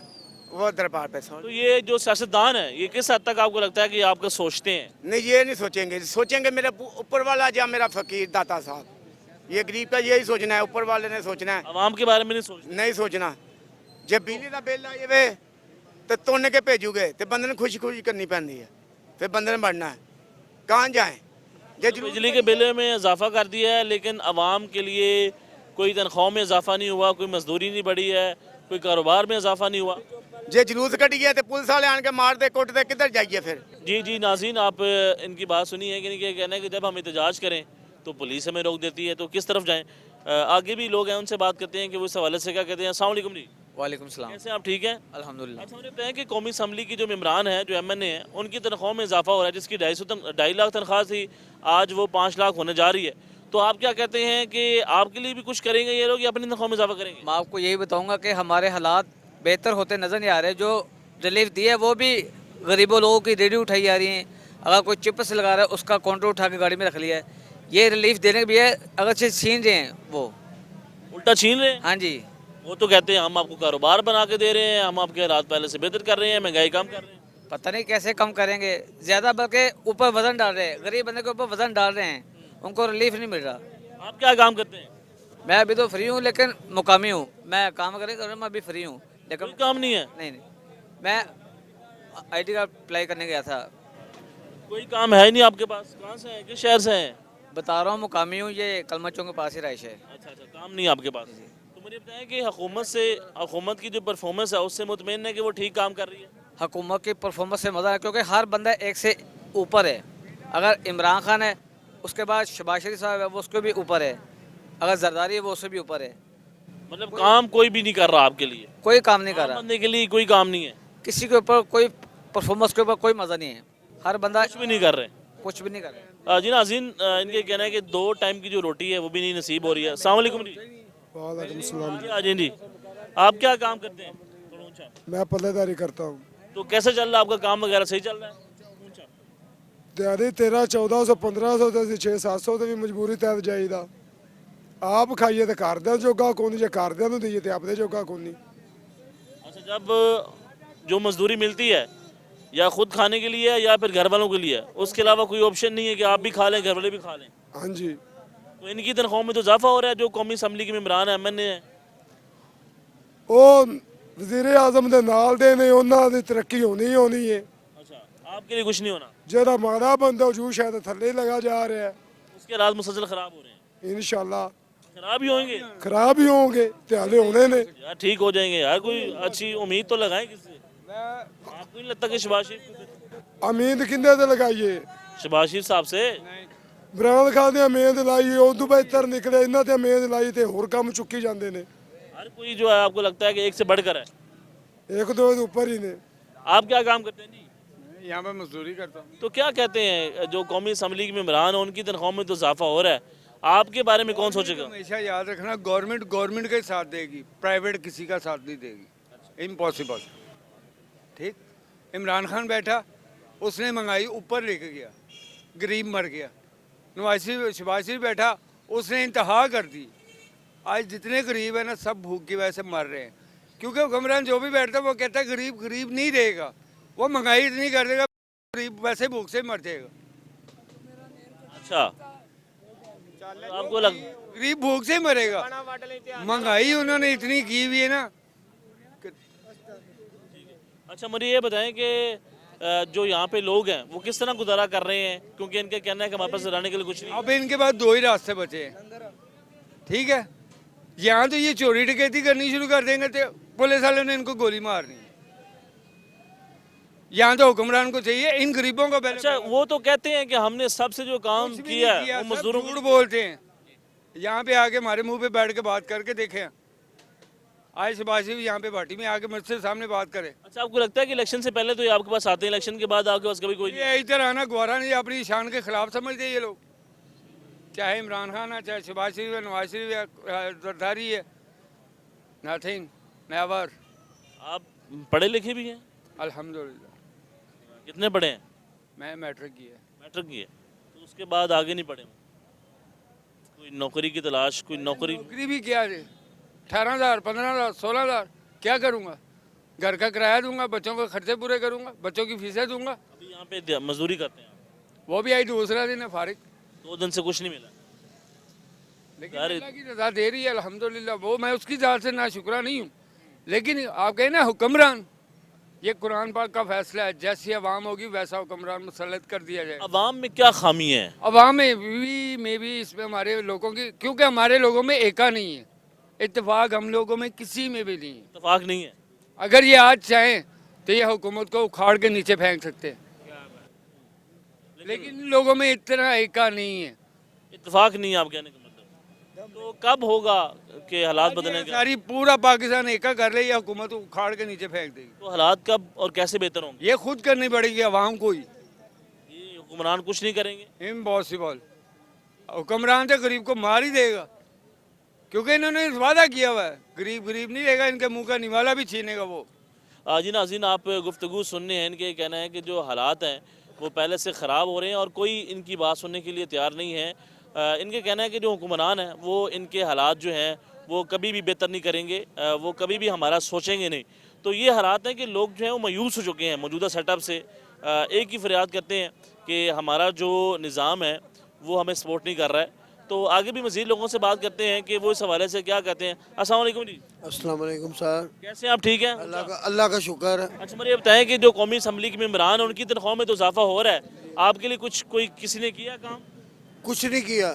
Speaker 4: वो दरबार पे सो।
Speaker 1: तो ये जो सियासतदान है ये किस हद तक आपको लगता है कि आपका सोचते हैं?
Speaker 4: नहीं, ये नहीं सोचेंगे। सोचेंगे मेरा ऊपर वाला या मेरा फकीर दाता साहब, ये गरीब का यही सोचना है। ऊपर वाले ने सोचना है,
Speaker 1: आवाम के बारे में नहीं सोचते।
Speaker 4: नहीं सोचना। जब बिजली का बिल आए वे तो तोड़ने के भेजूगे तो बंदे ने खुशी खुशी करनी पैंदी है, फिर बंदे ने बढ़ना है। कहाँ जाए?
Speaker 1: तो बिजली के बिल में इजाफा कर दिया है लेकिन आवाम के लिए कोई तनख्वाह में इजाफा नहीं हुआ, कोई मजदूरी नहीं बढ़ी है, कोई कारोबार में इजाफा नहीं हुआ।
Speaker 4: जे जुलूस कटी है तो पुलिस वाले आन के मार दे कुट दे, किधर जाइए फिर?
Speaker 1: जी जी नाज़रीन, आप इनकी बात सुनी है कि नहीं? कहना है कि जब हम एहतजाज करें तो पुलिस हमें रोक देती है, तो किस तरफ जाएं? आगे भी लोग हैं, उनसे बात करते हैं कि वो इस हवाले से क्या कहते हैं। अस्सलाम वालेकुम जी।
Speaker 7: वालेकुम सलाम।
Speaker 1: कैसे आप? ठीक हैं
Speaker 7: अल्हम्दुलिल्लाह।
Speaker 1: अच्छा, मुझे बताएं कि कौमी असम्बली की जो मेम्बरान हैं, जो MNA हैं, उनकी तनख्वाह में इजाफा हो रहा है, जिसकी 2.5 लाख तनख्वाह थी आज वो 5 लाख होने जा रही है। तो आप क्या कहते हैं कि आपके लिए भी कुछ करेंगे ये लोग या अपनी तनख्वाह में इजाफा करेंगे?
Speaker 7: मैं आपको यही बताऊंगा कि हमारे हालात बेहतर होते नज़र नहीं आ रहे। जो रिलीफ दिए वो भी गरीबों लोगों की रेडी उठाई जा रही हैं। अगर कोई चिप्स लगा रहा है उसका काउंटर उठा के गाड़ी में रख लिया है। ये रिलीफ देने के भी है, अगर से छीन रहे हैं वो
Speaker 1: उल्टा छीन रहे हैं।
Speaker 7: हाँ जी,
Speaker 1: वो तो कहते हैं हम आपको कारोबार बना के दे रहे हैं, हम आपके हालात पहले से बेहतर कर रहे हैं, महंगाई कम कर रहे हैं।
Speaker 7: पता नहीं कैसे कम करेंगे, ज़्यादा बल्कि ऊपर वजन डाल रहे हैं, गरीब बंदे के ऊपर वजन डाल रहे हैं, उनको रिलीफ नहीं मिल रहा।
Speaker 1: आप क्या काम करते हैं?
Speaker 7: मैं अभी तो फ्री हूँ लेकिन मुकामी हूँ। मैं काम करें मैं अभी फ्री हूँ लेकिन
Speaker 1: कोई काम नहीं है?
Speaker 7: नहीं, मैं ID कार्ड अप्लाई करने गया था।
Speaker 1: कोई काम है नहीं आपके पास? कहाँ से है, किस शहर से हैं?
Speaker 7: बता रहा हूँ मुकामी हूँ, ये कलमा चौक के पास ही रहाइश है।
Speaker 1: अच्छा अच्छा, काम नहीं है आपके पास। तो मुझे बताएं कि हुकूमत की जो परफॉर्मेंस है उससे मुतमईन है कि वो ठीक काम कर रही है?
Speaker 7: हुकूमत की परफॉर्मेंस से मज़ा है क्योंकि हर बंदा एक से ऊपर है। अगर इमरान खान है, उसके बाद शहबाज शरीफ साहब है, वो उसके भी ऊपर है। अगर जरदारी है वो उससे भी ऊपर है।
Speaker 1: मतलब काम कोई भी नहीं कर रहा आपके लिए?
Speaker 7: कोई काम नहीं कर
Speaker 1: आम
Speaker 7: रहा,
Speaker 1: बंदे के लिए कोई काम नहीं है,
Speaker 7: किसी के ऊपर कोई परफॉर्मेंस के ऊपर कोई मज़ा नहीं है। हर बंदा
Speaker 1: कुछ भी नहीं कर रहे।
Speaker 7: कुछ भी नहीं कर रहा।
Speaker 1: जी नाज़रीन, इनके कहना है कि 2 टाइम की जो रोटी है वो भी नहीं नसीब हो रही है। अस्सलाम वालेकुम जी।
Speaker 8: वालेकुम सलाम।
Speaker 1: जी अजय जी, आप क्या काम करते हैं? थोड़ा ऊंचा।
Speaker 8: मैं पल्लेदारी करता हूँ।
Speaker 1: तो कैसे चल रहा है आपका काम वगैरह? सही चल रहा है? ऊंचा।
Speaker 8: दिहाड़ी 1300-1400 1500 ਤੇ 600-700 ਤੇ ਵੀ ਮਜਬੂਰੀ ਤਹਿਤ ਜਾਈਦਾ। ਆਪ ਖਾਈਏ ਤੇ ਘਰਦਿਆਂ ਜੋਗਾ ਕੋਈ ਨਹੀਂ, ਜੇ ਘਰਦਿਆਂ ਨੂੰ ਦਈਏ ਤੇ ਆਪਦੇ ਜੋਗਾ ਕੋਈ ਨਹੀਂ।
Speaker 1: अच्छा, जब जो मजदूरी मिलती है या खुद खाने के लिए है या फिर घर वालों के लिए है, उसके अलावा कोई ऑप्शन नहीं है कि आप भी खा लें, घर वाले भी खा लें?
Speaker 8: ਹਾਂਜੀ,
Speaker 1: तो इनकी तनख्वाह में तो इजाफा हो रहा है जो कौमी असम्बली के मेम्बरान है, MNA है।
Speaker 8: ਉਹ ਵਜ਼ੀਰ ਆਜ਼ਮ ਦੇ ਨਾਲ ਦੇ ਨੇ, ਉਹਨਾਂ ਦੀ ਤਰੱਕੀ ਹੋਣੀ ਹੀ ਹੋਣੀ ਹੈ।
Speaker 1: अच्छा, आपके लिए कुछ नहीं होना?
Speaker 8: ਜਿਹੜਾ ਮਾੜਾ ਬੰਦਾ ਉਹ ਜੂ ਸ਼ਾਇਦ ਥੱਲੇ ਲਗਾ ਜਾ ਰਿਹਾ ਹੈ।
Speaker 1: उसके हालात मुसलसल ख़राब हो रहे हैं।
Speaker 8: ਇਨਸ਼ਾਅੱਲਾ
Speaker 1: खराब ही होंगे
Speaker 8: ਖਰਾਬ ਹੀ ਹੋਣਗੇ ਤੇ ਹਾਲੇ ਹੋਣੇ ਨੇ।
Speaker 1: यार, ठीक हो जाएंगे यार, कोई अच्छी उम्मीद तो लगाएं किससे। आपको नहीं लगता कि शहबाज शरीफ
Speaker 8: ਉਮੀਦ ਕਿੰਦੇ ਤੇ ਲਗਾਈਏ?
Speaker 1: शहबाज शरीफ साहब से?
Speaker 8: ਇਮਰਾਨ ਖਾਨ ਦੀ ਉਮੀਦ ਲਾਈ, ਉਦੋਂ ਬਿਹਤਰ ਨਿਕਲੇ। ਇਹਨਾਂ ਤੇ ਉਮੀਦ ਲਾਈ ਤੇ ਹੋਰ ਕੰਮ ਚੁੱਕੀ ਜਾਂਦੇ ਨੇ।
Speaker 1: हर कोई जो है आपको लगता है कि एक से बढ़कर है?
Speaker 8: ਇੱਕ ਦੋ ਦੇ ਉੱਪਰ ਹੀ ਨੇ।
Speaker 1: आप क्या काम करते हैं जी?
Speaker 4: यहाँ पे मजदूरी करता हूँ।
Speaker 1: तो क्या कहते हैं जो कौमी असम्बली के मेम्बरान हैं उनकी तनख्वाह में तो इजाफा हो रहा है, आपके बारे में कौन सोचेगा?
Speaker 9: हमेशा याद रखना, गवर्नमेंट का ही साथ देगी, प्राइवेट किसी का साथ नहीं देगी। इम्पॉसिबल। ठीक, इमरान खान बैठा, उसने महंगाई ऊपर लेके गया, गरीब मर गया। शहबाज शरीफ बैठा, उसने इंतहा कर दी। आज जितने गरीब है ना सब भूख की वजह से मर रहे हैं, क्योंकि हुक्मरान जो भी बैठता है वो कहता है गरीब गरीब नहीं रहेगा, वो महंगाई इतनी कर देगा गरीब वैसे भूख से मर जाएगा।
Speaker 1: अच्छा, आपको लग
Speaker 9: गरीब भूख से मरेगा, महंगाई उन्होंने इतनी की हुई है ना।
Speaker 1: अच्छा, मुझे ये बताएं कि जो यहाँ पे लोग हैं वो किस तरह गुजारा कर रहे हैं, क्योंकि इनका कहना है कि हमारे पास रहने के लिए कुछ नहीं।
Speaker 9: अब इनके पास दो ही रास्ते बचे हैं, ठीक है। यहाँ तो ये चोरी डकैती करनी शुरू कर देंगे तो पुलिस वालों ने इनको गोली मारनी। यहाँ तो हुक्मरान को चाहिए इन गरीबों को पहले।
Speaker 1: अच्छा, वो तो कहते हैं कि हमने सबसे जो काम
Speaker 9: कुछ भी
Speaker 1: किया
Speaker 9: नहीं
Speaker 1: है वो मजदूरों
Speaker 9: सब
Speaker 1: को
Speaker 9: झूठ बोलते हैं। यहाँ पे आके हमारे मुंह पे बैठ के बात करके देखे, आज शहबाज शरीफ यहाँ पे पार्टी में आके मुझसे सामने बात करे।
Speaker 1: अच्छा, आपको लगता है कि इलेक्शन से पहले तो ये आपके पास आते हैं, इलेक्शन के बाद आपके पास कभी कोई नहीं?
Speaker 9: ये इधर आना गवारा नहीं, अपनी शान के खिलाफ समझते हैं ये लोग, चाहे इमरान खान है, चाहे शहबाज शरीफ है, नवाज शरीफ है, जरदारी है, नथिंग नेवर।
Speaker 1: आप पढ़े लिखे भी हैं?
Speaker 9: अल्हम्दुलिल्लाह।
Speaker 1: कितने पढ़े हैं?
Speaker 9: मैं मैट्रिक की है।
Speaker 1: मैट्रिक की है, तो उसके बाद आगे नहीं पढ़े? कोई नौकरी की तलाश, कोई नौकरी?
Speaker 9: नौकरी भी क्या है, 18,000 15,000 16,000 क्या करूँगा? घर का किराया दूंगा, बच्चों के खर्चे पूरे करूँगा, बच्चों की फीसें दूंगा।
Speaker 1: अभी यहाँ पे मजदूरी करते हैं आप?
Speaker 9: वो भी आई दूसरा दिन है फारिग,
Speaker 1: 2 दिन से कुछ नहीं मिला।
Speaker 9: लेकिन अल्लाह की रजा दे रही है अल्हम्दुलिल्लाह। वो मैं उसकी ज़ात से ना शुक्रा नहीं हूँ, लेकिन आप कहें ना हुक्मरान, ये कुरान पाक का फैसला है, जैसी अवाम होगी वैसा हुक्मरान मुसल्लत कर दिया जाए।
Speaker 1: अवाम में क्या खामी है?
Speaker 9: अवाम में भी इसमें हमारे लोगों की, क्योंकि हमारे लोगों में एका नहीं है, इत्तेफाक हम लोगों में किसी में भी नहीं है।
Speaker 1: इत्तेफाक नहीं है।
Speaker 9: अगर ये आज चाहें तो ये हुकूमत को उखाड़ के नीचे फेंक सकते हैं, लेकिन इन लोगों में इतना एका नहीं है।
Speaker 1: इत्तेफाक नहीं है आप कहने का मतलब? तो कब होगा कि हालात बदलेंगे?
Speaker 9: सारी पूरा पाकिस्तान एका कर ले, ये हुकूमत उखाड़ के नीचे फेंक देगी।
Speaker 1: तो हालात कब और कैसे बेहतर होंगे?
Speaker 9: ये खुद करनी पड़ेगी अवाम को ही,
Speaker 1: ये हुक्मरान कुछ नहीं करेंगे?
Speaker 9: इम्पॉसिबल। हुक्मरान तो गरीब को मार ही देगा, क्योंकि इन्होंने वादा किया हुआ है, गरीब गरीब नहीं रहेगा, इनके मुंह का निवाला भी छीनेगा वो।
Speaker 1: जी नाज़रीन, आप गुफ्तगू सुनने हैं, इनके कहना है कि जो हालात हैं वो पहले से ख़राब हो रहे हैं और कोई इनकी बात सुनने के लिए तैयार नहीं है। इनके कहना है कि जो हुक्मरान हैं वो इनके हालात जो हैं वो कभी भी बेहतर नहीं करेंगे, वो कभी भी हमारा सोचेंगे नहीं। तो ये हालात हैं कि लोग जो हैं वो मायूस हो चुके हैं मौजूदा सेटअप से। एक ही फरियाद करते हैं कि हमारा जो निज़ाम है वो हमें सपोर्ट नहीं कर रहा है। तो आगे भी मज़ीद लोगों से बात करते हैं कि वो इस हवाले से क्या कहते हैं। अस्सलाम वालेकुम जी।
Speaker 3: अस्सलाम वालेकुम सर।
Speaker 1: कैसे हैं आप? ठीक हैं?
Speaker 3: अल्लाह का शुक्र है।
Speaker 1: अच्छा, मुझे ये बताएं कि जो कौमी असम्बली के मेम्बरान हैं उनकी तनख्वाह में तो इजाफा हो रहा है, आपके लिए कुछ कोई किसी ने किया काम?
Speaker 10: कुछ नहीं किया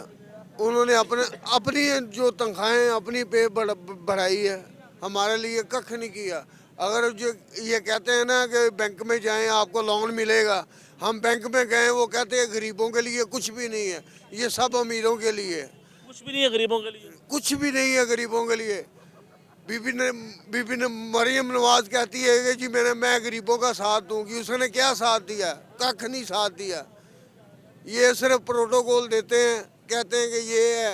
Speaker 10: उन्होंने, अपनी जो तनख्वाहें अपनी पे बढ़ाई है, हमारे लिए कख नहीं किया। अगर जो ये कहते हैं ना कि बैंक में जाएं आपको लोन मिलेगा, हम बैंक में गए, वो कहते हैं गरीबों के लिए कुछ भी नहीं है, ये सब अमीरों के लिए।
Speaker 1: कुछ भी नहीं है गरीबों के लिए?
Speaker 10: कुछ भी नहीं है गरीबों के लिए। बीबी ने मरियम नवाज कहती है कि जी मैं गरीबों का साथ दूंगी, उसने क्या साथ दिया? कख नहीं साथ दिया। ये सिर्फ प्रोटोकॉल देते हैं, कहते हैं कि ये है,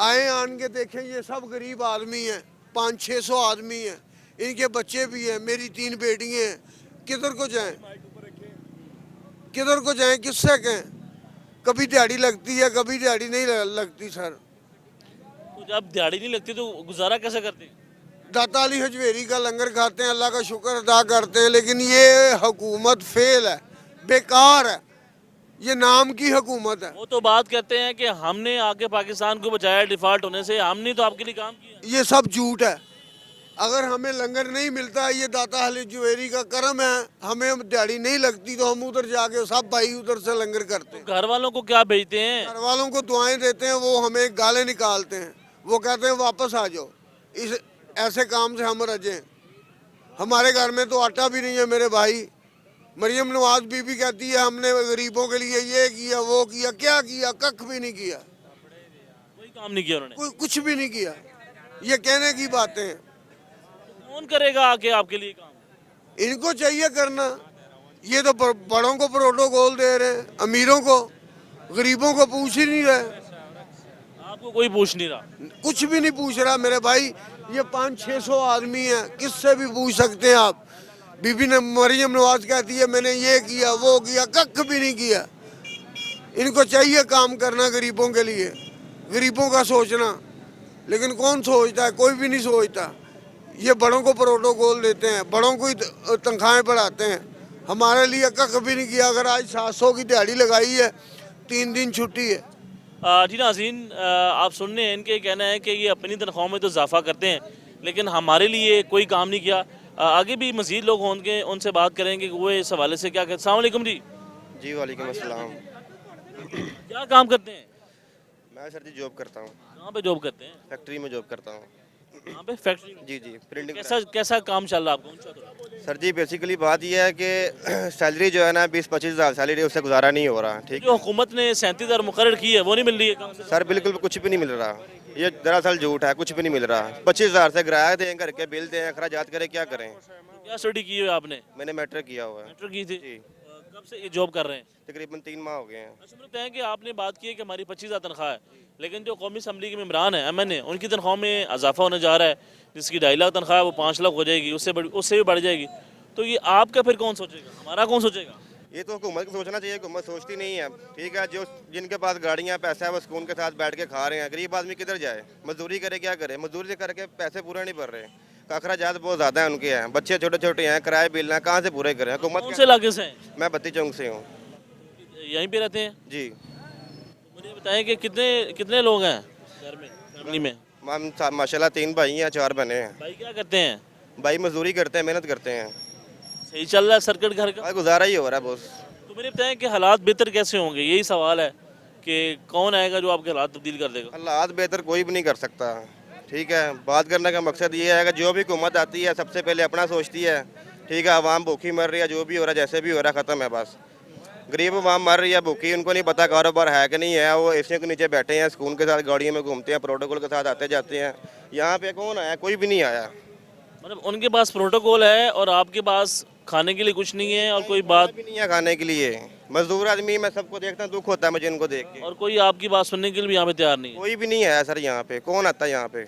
Speaker 10: आए आन के देखें, ये सब गरीब आदमी हैं, 500-600 आदमी हैं, इनके बच्चे भी हैं, मेरी 3 बेटियाँ हैं, किधर को जाएं? किधर को जाएं? किससे कहें? कभी दिहाड़ी लगती है, कभी दिहाड़ी नहीं लगती सर।
Speaker 1: तो जब दिहाड़ी नहीं लगती तो गुजारा कैसे करते हैं?
Speaker 10: दाता अली हजवेरी का लंगर खाते हैं, अल्लाह का शुक्र अदा करते हैं, लेकिन ये हुकूमत फेल है, बेकार है, ये नाम की हुकूमत है।
Speaker 1: वो तो बात करते हैं कि हमने आके पाकिस्तान को बचाया डिफॉल्ट होने से, हमने तो आपके लिए काम किया।
Speaker 10: ये सब झूठ है। अगर हमें लंगर नहीं मिलता, ये दाता अली हजवेरी का करम है, हमें दिहाड़ी नहीं लगती तो हम उधर जाके सब भाई उधर से लंगर करते हैं।
Speaker 1: घर वालों को क्या भेजते हैं?
Speaker 10: घर वालों को दुआएं देते हैं, वो हमें गालें निकालते हैं, वो कहते हैं वापस आ जाओ, इस ऐसे काम से हम रजें। हमारे घर में तो आटा भी नहीं है मेरे भाई। मरियम नवाज बीबी कहती है हमने गरीबों के लिए ये किया वो किया, क्या किया? कख भी नहीं किया,
Speaker 1: कोई काम नहीं किया उन्होंने,
Speaker 10: कुछ भी नहीं किया। ये कहने की बातें हैं।
Speaker 1: कौन करेगा आके आपके लिए काम?
Speaker 10: इनको चाहिए करना। ये तो बड़ों को प्रोटोकॉल दे रहे हैं, अमीरों को, गरीबों को पूछ ही नहीं रहे।
Speaker 1: आपको कोई पूछ नहीं रहा?
Speaker 10: कुछ भी नहीं पूछ रहा मेरे भाई। ये 500-600 आदमी हैं, किससे भी पूछ सकते हैं आप बीबी ने मरियम नवाज कहती है मैंने ये किया वो किया, कख भी नहीं किया। इनको चाहिए काम करना गरीबों के लिए, गरीबों का सोचना, लेकिन कौन सोचता है? कोई भी नहीं सोचता। ये बड़ों को प्रोटोकॉल देते हैं, बड़ों को ही तनख्वाहें बढ़ाते हैं, हमारे लिए कख भी नहीं किया। अगर आज 700 की दिहाड़ी लगाई है, 3 दिन छुट्टी है।
Speaker 1: जी नाज़रीन, आप सुन रहे हैं, इनके कहना है कि ये अपनी तनख्वाहों में तो इजाफा करते हैं लेकिन हमारे लिए कोई काम नहीं किया। आगे भी मज़ीद लोग होंगे, उनसे बात करेंगे कि वो इस हवाले से क्या कहते हैं। अस्सलाम वालेकुम जी।
Speaker 11: जी वालेकुम अस्सलाम।
Speaker 1: क्या काम करते हैं?
Speaker 11: मैं सर जी जॉब करता हूँ,
Speaker 1: कहाँ पे जॉब करते हैं?
Speaker 11: फैक्ट्री में जॉब करता हूँ।
Speaker 1: कहाँ पे? फैक्ट्री में?
Speaker 11: जी जी, प्रिंटिंग।
Speaker 1: कैसा कैसा काम चल रहा है आपका?
Speaker 11: सर जी बेसिकली बात यह है कि सैलरी जो है ना 20-25 हज़ार सैलरी, उससे गुजारा नहीं हो रहा। ठीक,
Speaker 1: जो हुकूमत ने 37,000 मुकर्रर की है वो नहीं मिल रही है काम से?
Speaker 11: सर बिल्कुल कुछ भी नहीं मिल रहा, ये दरअसल झूठ है, कुछ भी नहीं मिल रहा। 25,000 से किराया दें, घर के बिल दें, अखराजात करें, क्या करें।
Speaker 1: क्या स्टडी की है आपने?
Speaker 11: मैंने मैट्रिक किया हुआ है।
Speaker 1: मैट्रिक की थी?
Speaker 11: जी।
Speaker 1: कब से ये जॉब कर रहे हैं?
Speaker 11: तकरीबन 3 माह हो गए हैं।
Speaker 1: अच्छा, मुझे बताएं कि आपने बात की है कि हमारी 25,000 तनख्वाह है, लेकिन जो कौमी असम्बली के मेम्बरान हैं MNA, उनकी तनख्वाह में इजाफा होने जा रहा है, जिसकी 2.5 लाख तनख्वाह है वो 5 लाख हो जाएगी, उससे भी बढ़ जाएगी। तो ये आपका फिर कौन सोचेगा, हमारा कौन सोचेगा?
Speaker 11: ये तो हुकूमत को सोचना चाहिए, हुकूमत सोचती नहीं है। ठीक है, जो जिनके पास गाड़ियाँ पैसा है वो सुकून के साथ बैठ के खा रहे हैं, गरीब आदमी किधर जाए, मजदूरी करे, क्या करे, मजदूरी करके पैसे पूरे नहीं भर रहे, अखराजात बहुत ज़्यादा है उनके हैं, बच्चे छोटे छोटे हैं, किराए बिल हैं, कहाँ से पूरे करें। हुकूमत
Speaker 1: कौन से इलाके से हैं?
Speaker 11: मैं बत्ती चौक से हूँ।
Speaker 1: यहीं पे रहते हैं?
Speaker 11: जी।
Speaker 1: मुझे बताएं कि कितने लोग हैं घर में, फैमिली में?
Speaker 11: हम माशाल्लाह 3 भाई हैं, 4 बहनें हैं।
Speaker 1: भाई क्या करते हैं?
Speaker 11: भाई मजदूरी करते हैं, मेहनत करते हैं।
Speaker 1: सही चल रहा है सर्किट घर का?
Speaker 11: भाई गुजारा ही हो रहा है बॉस।
Speaker 1: तो मुझे बताएं कि हालात बेहतर कैसे होंगे, यही सवाल है कि कौन आएगा जो आपके हालात तब्दील कर देगा?
Speaker 11: हालात बेहतर कोई भी नहीं कर सकता। ठीक है, बात करने का मकसद ये है कि जो भी हुकूमत आती है सबसे पहले अपना सोचती है। ठीक है, आवाम भूखी मर रही है, जो भी हो रहा है, जैसे भी हो रहा है, ख़त्म है बस। गरीब आवाम मर रही है भूखी, उनको नहीं पता कारोबार है कि नहीं है, वो एसियों के नीचे बैठे हैं, सुकून के साथ गाड़ियों में घूमते हैं, प्रोटोकॉल के साथ आते जाते हैं। यहाँ पे कौन आया? कोई भी नहीं आया।
Speaker 1: मतलब उनके पास प्रोटोकॉल है और आपके पास खाने के लिए कुछ नहीं है और कोई बात
Speaker 11: भी नहीं है खाने के लिए। मजदूर आदमी, मैं सबको देखता हूँ, दुख होता है मुझे इनको देख के।
Speaker 1: और कोई आपकी बात सुनने के लिए भी यहाँ पे तैयार नहीं है?
Speaker 11: कोई भी नहीं आया सर यहाँ पे। कौन आता है यहाँ पे?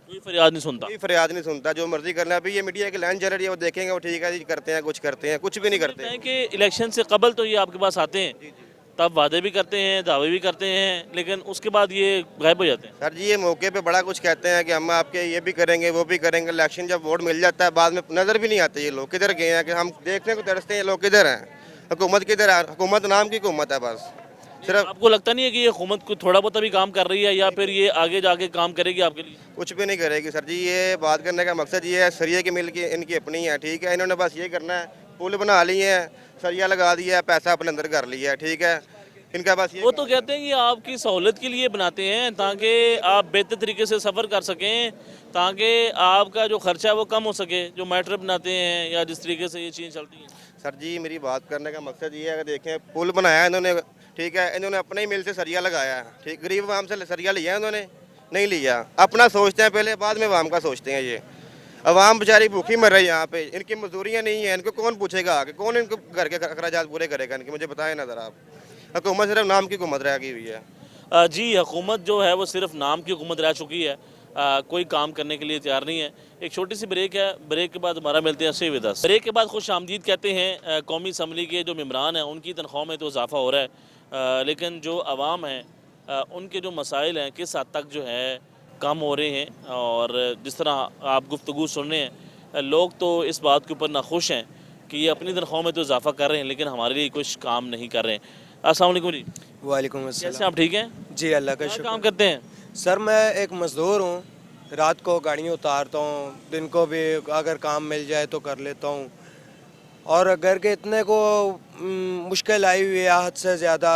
Speaker 1: कोई फरियाद नहीं सुनता?
Speaker 11: कोई फरियाद नहीं सुनता, जो मर्जी करना। अभी ये मीडिया की लाइन चल रही है, वो देखेंगे, वो ठीक है जी, करते हैं, कुछ करते हैं, कुछ भी नहीं करते।
Speaker 1: कि इलेक्शन से कबल तो ये आपके पास आते हैं, तब वादे भी करते हैं, दावे भी करते हैं, लेकिन उसके बाद ये गायब हो जाते हैं।
Speaker 11: सर जी ये मौके पे बड़ा कुछ कहते हैं कि हम आपके ये भी करेंगे, वो भी करेंगे। इलेक्शन जब वोट मिल जाता है, बाद में नज़र भी नहीं आते ये लोग किधर गए हैं, कि हम देखने को तरसते हैं ये लोग किधर हैं, हुकूमत किधर है। हुकूमत नाम की हुकूमत है बस। सिर्फ
Speaker 1: आपको लगता नहीं है कि ये हुकूमत को थोड़ा बहुत भी काम कर रही है या फिर ये आगे जाके काम करेगी आपके लिए?
Speaker 11: कुछ भी नहीं करेगी सर जी। ये बात करने का मकसद ये है, सरिया की मिल की इनकी अपनी है। ठीक है, इन्होंने बस ये करना है, पुल बना लिए हैं, सरिया लगा दिया है, पैसा अपने अंदर कर लिया है। ठीक है, इनका बस ये।
Speaker 1: वो तो कहते हैं कि आपकी सहूलत के लिए बनाते हैं ताकि आप बेहतर तरीके से सफ़र कर सकें, ताकि आपका जो खर्चा है वो कम हो सके, जो मैटर बनाते हैं या जिस तरीके से ये चीज़ चलती है।
Speaker 11: सर जी मेरी बात करने का मकसद ये है कि देखें, पुल बनाया इन्होंने, ठीक है, इन्होंने अपने ही मिल से सरिया लगाया है। ठीक, गरीब आवाम से सरिया लिया इन्होंने नहीं लिया। अपना सोचते हैं पहले, बाद में आवाम का सोचते हैं। ये आवाम बेचारी भूखी मर रही है यहाँ पे, इनकी मजदूरियाँ नहीं है, इनको कौन पूछेगा आगे, कौन इनको घर के अखराजात पूरे करेगा इनके? मुझे बताएं ना ज़रा आप। हुकूमत सिर्फ नाम की हुकूमत रह गई हुई है।
Speaker 1: जी, हुकूमत जो है वो सिर्फ नाम की हुकूमत रह चुकी है, कोई काम करने के लिए तैयार नहीं है। एक छोटी सी ब्रेक है, ब्रेक के बाद हमारा मिलते हैं स्टे विद अस। ब्रेक के बाद खुश आमदीद कहते हैं कौमी असम्बली के जो मेम्बरान हैं उनकी तनख्वाह में तो इजाफा हो रहा है, लेकिन जो आवाम है उनके जो मसाइल हैं किस हद तक जो है कम हो रहे हैं। और जिस तरह आप गुफ्तगू सुन रहे हैं, लोग तो इस बात के ऊपर नाखुश हैं कि ये अपनी तनख्वाह में तो इजाफा कर रहे हैं लेकिन हमारे लिए कुछ काम नहीं कर रहे हैं। अस्सलाम वालेकुम जी।
Speaker 12: वालेकुम
Speaker 1: कैसे
Speaker 12: अस्सलाम।
Speaker 1: आप ठीक हैं?
Speaker 12: जी अल्लाह का
Speaker 1: क्या
Speaker 12: शुक्र।
Speaker 1: काम करते हैं?
Speaker 12: सर मैं एक मज़दूर हूँ, रात को गाड़ियाँ उतारता हूँ, दिन को भी अगर काम मिल जाए तो कर लेता हूँ। और घर के इतने को मुश्किल आई हुई है, हद से ज़्यादा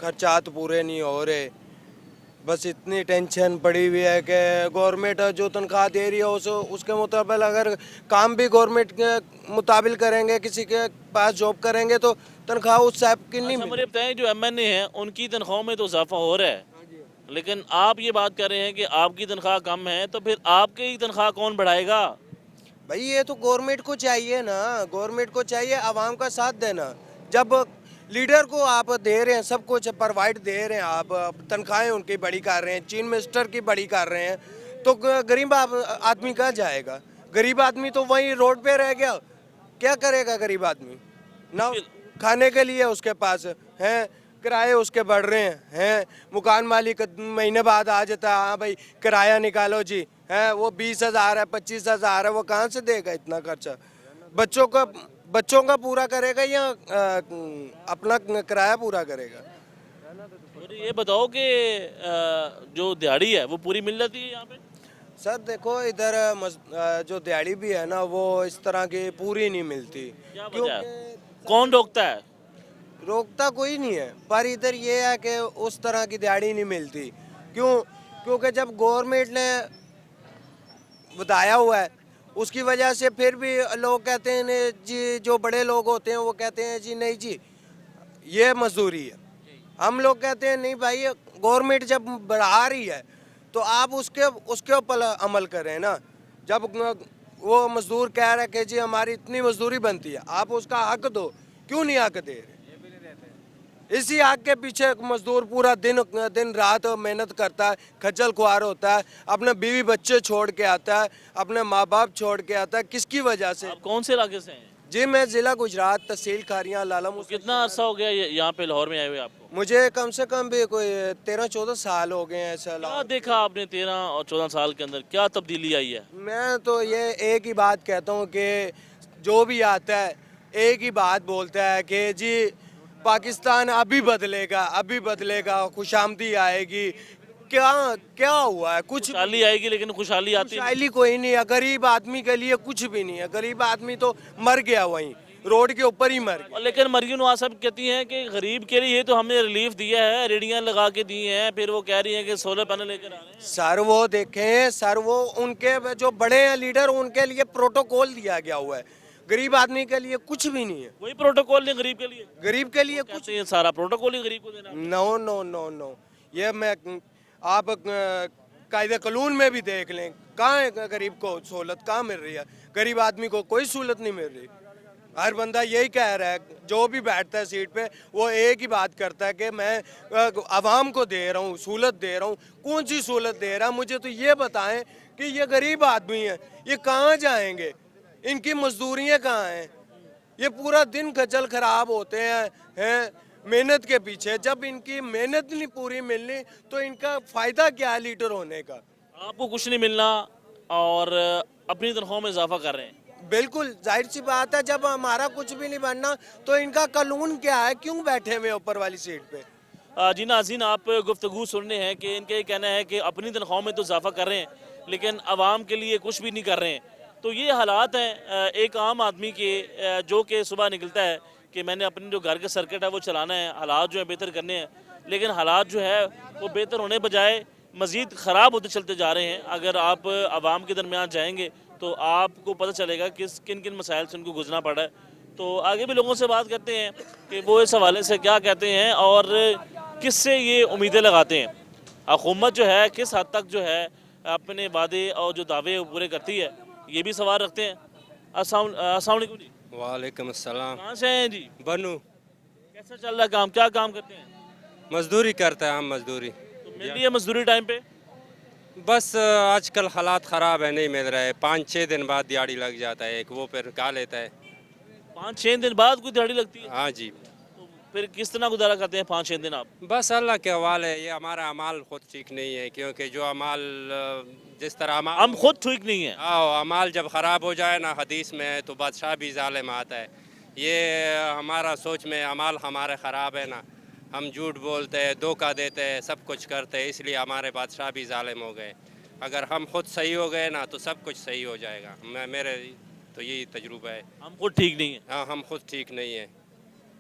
Speaker 12: खर्चात पूरे नहीं हो रहे। बस इतनी टेंशन पड़ी हुई है कि गवर्नमेंट जो तनख्वाह दे रही है उसके मुताबिक अगर काम भी गवर्नमेंट के मुताबिक करेंगे, किसी के पास जॉब करेंगे तो तनख्वाह उस टाइप की नहीं
Speaker 1: मुझे बताएं, जो MNA हैं उनकी तनख्वाह में तो इजाफा हो रहा है, लेकिन आप ये बात कर रहे हैं कि आपकी तनख्वाह कम है, तो फिर आपकी ही तनख्वाह कौन बढ़ाएगा?
Speaker 12: भाई ये तो गवर्नमेंट को चाहिए ना, गवर्नमेंट को चाहिए आवाम का साथ देना। जब लीडर को आप दे रहे हैं, सब कुछ प्रोवाइड दे रहे हैं, आप तनख्वाहें उनकी बड़ी कर रहे हैं, चीफ मिनिस्टर की बड़ी कर रहे हैं, तो गरीब आदमी कहाँ जाएगा? गरीब आदमी तो वहीं रोड पे रह गया, क्या करेगा गरीब आदमी? ना खाने के लिए उसके पास हैं, किराए उसके बढ़ रहे हैं, मकान मालिक महीने बाद आ जाता है, हाँ भाई किराया निकालो जी, है वो 20,000 है, 25,000 है, वो कहाँ से देगा इतना खर्चा? बच्चों का पूरा करेगा या अपना किराया पूरा करेगा?
Speaker 1: और ये बताओ कि जो दिहाड़ी है वो पूरी मिल जाती है यहाँ पे?
Speaker 12: सर देखो इधर जो दिहाड़ी भी है ना वो इस तरह की पूरी नहीं मिलती।
Speaker 1: क्या वजह है? कौन रोकता है?
Speaker 12: रोकता कोई नहीं है, पर इधर ये है कि उस तरह की दिहाड़ी नहीं मिलती। क्यों? क्योंकि जब गवर्नमेंट ने बताया हुआ है उसकी वजह से फिर भी लोग कहते हैं ने जी, जो बड़े लोग होते हैं वो कहते हैं जी नहीं जी ये मजदूरी है। हम लोग कहते हैं नहीं भाई, गवर्नमेंट जब बढ़ा रही है तो आप उसके ऊपर अमल करें ना। जब वो मजदूर कह रहा है कि जी हमारी इतनी मजदूरी बनती है, आप उसका हक दो, क्यों नहीं हक दे रहे? इसी हक के पीछे मजदूर पूरा दिन रात मेहनत करता है, खज्जल खुआर होता है, अपने बीवी बच्चे छोड़ के आता है, अपने माँ बाप छोड़ के आता है। किसकी वजह से?
Speaker 1: आप कौन से इलाके से हैं?
Speaker 12: जी मैं जिला गुजरात, तहसील खारियां, लाला मुस्तफा।
Speaker 1: कितना अरसा हो गया यहाँ पे लाहौर में आए हुए आपको?
Speaker 12: मुझे कम से कम भी कोई 13-14 साल हो गए हैं ऐसा।
Speaker 1: क्या देखा आपने 13 और 14 साल के अंदर, क्या तब्दीली आई है?
Speaker 12: मैं तो ये एक ही बात कहता हूँ कि जो भी आता है एक ही बात बोलता है कि जी पाकिस्तान अभी बदलेगा, खुशामदी आएगी। क्या क्या हुआ है? कुछ
Speaker 1: खुशहाली आएगी, लेकिन खुशहाली आती नहीं।
Speaker 12: खुशहाली कोई नहीं है। गरीब आदमी के लिए कुछ भी नहीं है। गरीब आदमी तो मर गया, वहीं रोड के ऊपर ही मर गया।
Speaker 1: और लेकिन मरियम नवाज साहब कहती हैं कि गरीब के लिए तो हमने रिलीफ दिया है, रेडियां लगा के दी हैं, फिर वो कह रही हैं कि सोलर पैनल लेकर आ रहे हैं।
Speaker 12: सर वो देखें, सर वो उनके जो बड़े हैं लीडर, उनके लिए प्रोटोकॉल दिया गया हुआ है। गरीब आदमी के लिए कुछ भी नहीं है।
Speaker 1: कोई प्रोटोकॉल नहीं गरीब के लिए?
Speaker 12: गरीब के लिए कुछ
Speaker 1: कहते हैं सारा प्रोटोकॉल ही गरीब को देना।
Speaker 12: नो नो नो नो, ये मैं आप कायदे कानून में भी देख लें, कहाँ है गरीब को सहूलत, कहाँ मिल रही है? गरीब आदमी को कोई सहूलत नहीं मिल रही। हर बंदा यही कह रहा है, जो भी बैठता है सीट पे वो एक ही बात करता है कि मैं आवाम को दे रहा हूँ, सहूलत दे रहा हूँ। कौन सी सहूलत दे रहा है? मुझे तो ये बताएं कि ये गरीब आदमी है, ये कहाँ जाएंगे? इनकी मजदूरियाँ कहाँ हैं? ये पूरा दिन खज्जल खराब होते हैं मेहनत के पीछे। जब इनकी मेहनत नहीं पूरी मिलनी तो इनका फ़ायदा क्या है लीडर होने का?
Speaker 1: आपको कुछ नहीं मिलना और अपनी तनख्वाह में इजाफा कर रहे हैं।
Speaker 12: बिल्कुल जाहिर सी बात है, जब हमारा कुछ भी नहीं बनना तो इनका कानून क्या है? क्यों बैठे हुए ऊपर वाली सीट पे?
Speaker 1: जी नाज़रीन, आप गुफ्तगू सुन रहे हैं कि इनका ये कहना है कि अपनी तनख्वाह में तो इजाफा कर रहे हैं, लेकिन आवाम के लिए कुछ भी नहीं कर रहे हैं। तो ये हालात हैं एक आम आदमी के, जो कि सुबह निकलता है कि मैंने अपने जो घर का सर्किट है वो चलाना है, हालात जो है बेहतर करने हैं, लेकिन हालात जो है वो बेहतर होने बजाय मज़ीद ख़राब होते चलते जा रहे हैं। अगर आप आवाम के दरमियान जाएंगे तो आपको पता चलेगा कि किन किन मसाइल से उनको गुजरना पड़ा है। तो आगे भी लोगों से बात करते हैं कि वो इस हवाले से क्या कहते हैं और किससे ये उम्मीदें लगाते हैं। हुकूमत जो है किस हद तक जो है अपने वादे और जो दावे पूरे करती है, ये भी सवाल रखते हैं। अस्सलाम वालेकुम जी।
Speaker 13: वालेकुम अस्सलाम।
Speaker 1: कहाँ से हैं जी?
Speaker 13: बनू।
Speaker 1: कैसा चल रहा है काम, क्या काम करते हैं?
Speaker 13: मजदूरी करते हैं हम, मजदूरी।
Speaker 1: तो मिल रही है मजदूरी टाइम पे?
Speaker 13: बस आजकल हालात ख़राब है, नहीं मिल रहा है। 5-6 दिन बाद दिहाड़ी लग जाता है एक, वो फिर खा लेता है।
Speaker 1: 5-6 दिन बाद कोई दिहाड़ी लगती है?
Speaker 13: हाँ जी।
Speaker 1: तो फिर किस तरह गुजारा करते हैं 5-6 दिन आप?
Speaker 13: बस अल्लाह के हवाले है। ये हमारा अमाल खुद ठीक नहीं है, क्योंकि जो अमाल जिस तरह
Speaker 1: हम खुद ठीक नहीं है।
Speaker 13: हाँ, अमाल जब ख़राब हो जाए ना, हदीस में है तो बादशाह भी जालिम आता है। ये हमारा सोच में अमाल हमारे ख़राब है ना, हम झूठ बोलते हैं, धोखा देते हैं, सब कुछ करते हैं, इसलिए हमारे बादशाह भी जालिम हो गए। अगर हम खुद सही हो गए ना तो सब कुछ सही हो जाएगा। मेरे तो यही तजुर्बा है।
Speaker 1: हम खुद ठीक नहीं है?
Speaker 13: हाँ, हम खुद ठीक नहीं है।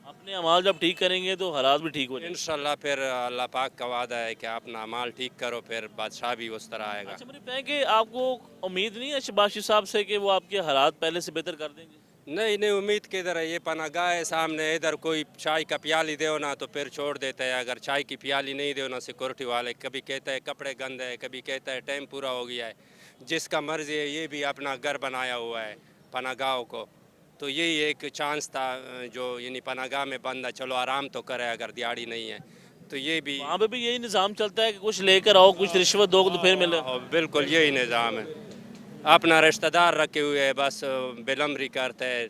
Speaker 1: अपने अमाल जब ठीक करेंगे तो हालात भी ठीक हो जाएंगे
Speaker 13: इंशाल्लाह। फिर अल्लाह पाक का वादा है कि अपना अमाल ठीक करो, फिर बादशाह भी उस तरह आएगा।
Speaker 1: अच्छा, मुझे बताएं कि आपको उम्मीद नहीं है शबाशी साहब से कि वो आपके हालात पहले से बेहतर कर देंगे?
Speaker 13: नहीं नहीं, उम्मीद किधर है? ये पनागाह है सामने, इधर कोई चाय का प्याली दो ना तो फिर छोड़ देता है। अगर चाय की प्याली नहीं दो ना सिक्योरिटी वाले, कभी कहता है कपड़े गंद है, कभी कहता है टाइम पूरा हो गया है। जिसका मर्जी है, ये भी अपना घर बनाया हुआ है पनागाह को। तो यही एक चांस था जो यानी पनागाह में बंदा चलो आराम तो करे अगर दिहाड़ी नहीं है तो। ये भी
Speaker 1: वहाँ पे भी यही निज़ाम चलता है कि कुछ लेकर आओ, कुछ रिश्वत दो तो फिर मिले?
Speaker 13: बिल्कुल यही निज़ाम है। अपना रिश्तेदार रखे हुए है, बस बेलमरी करते हैं,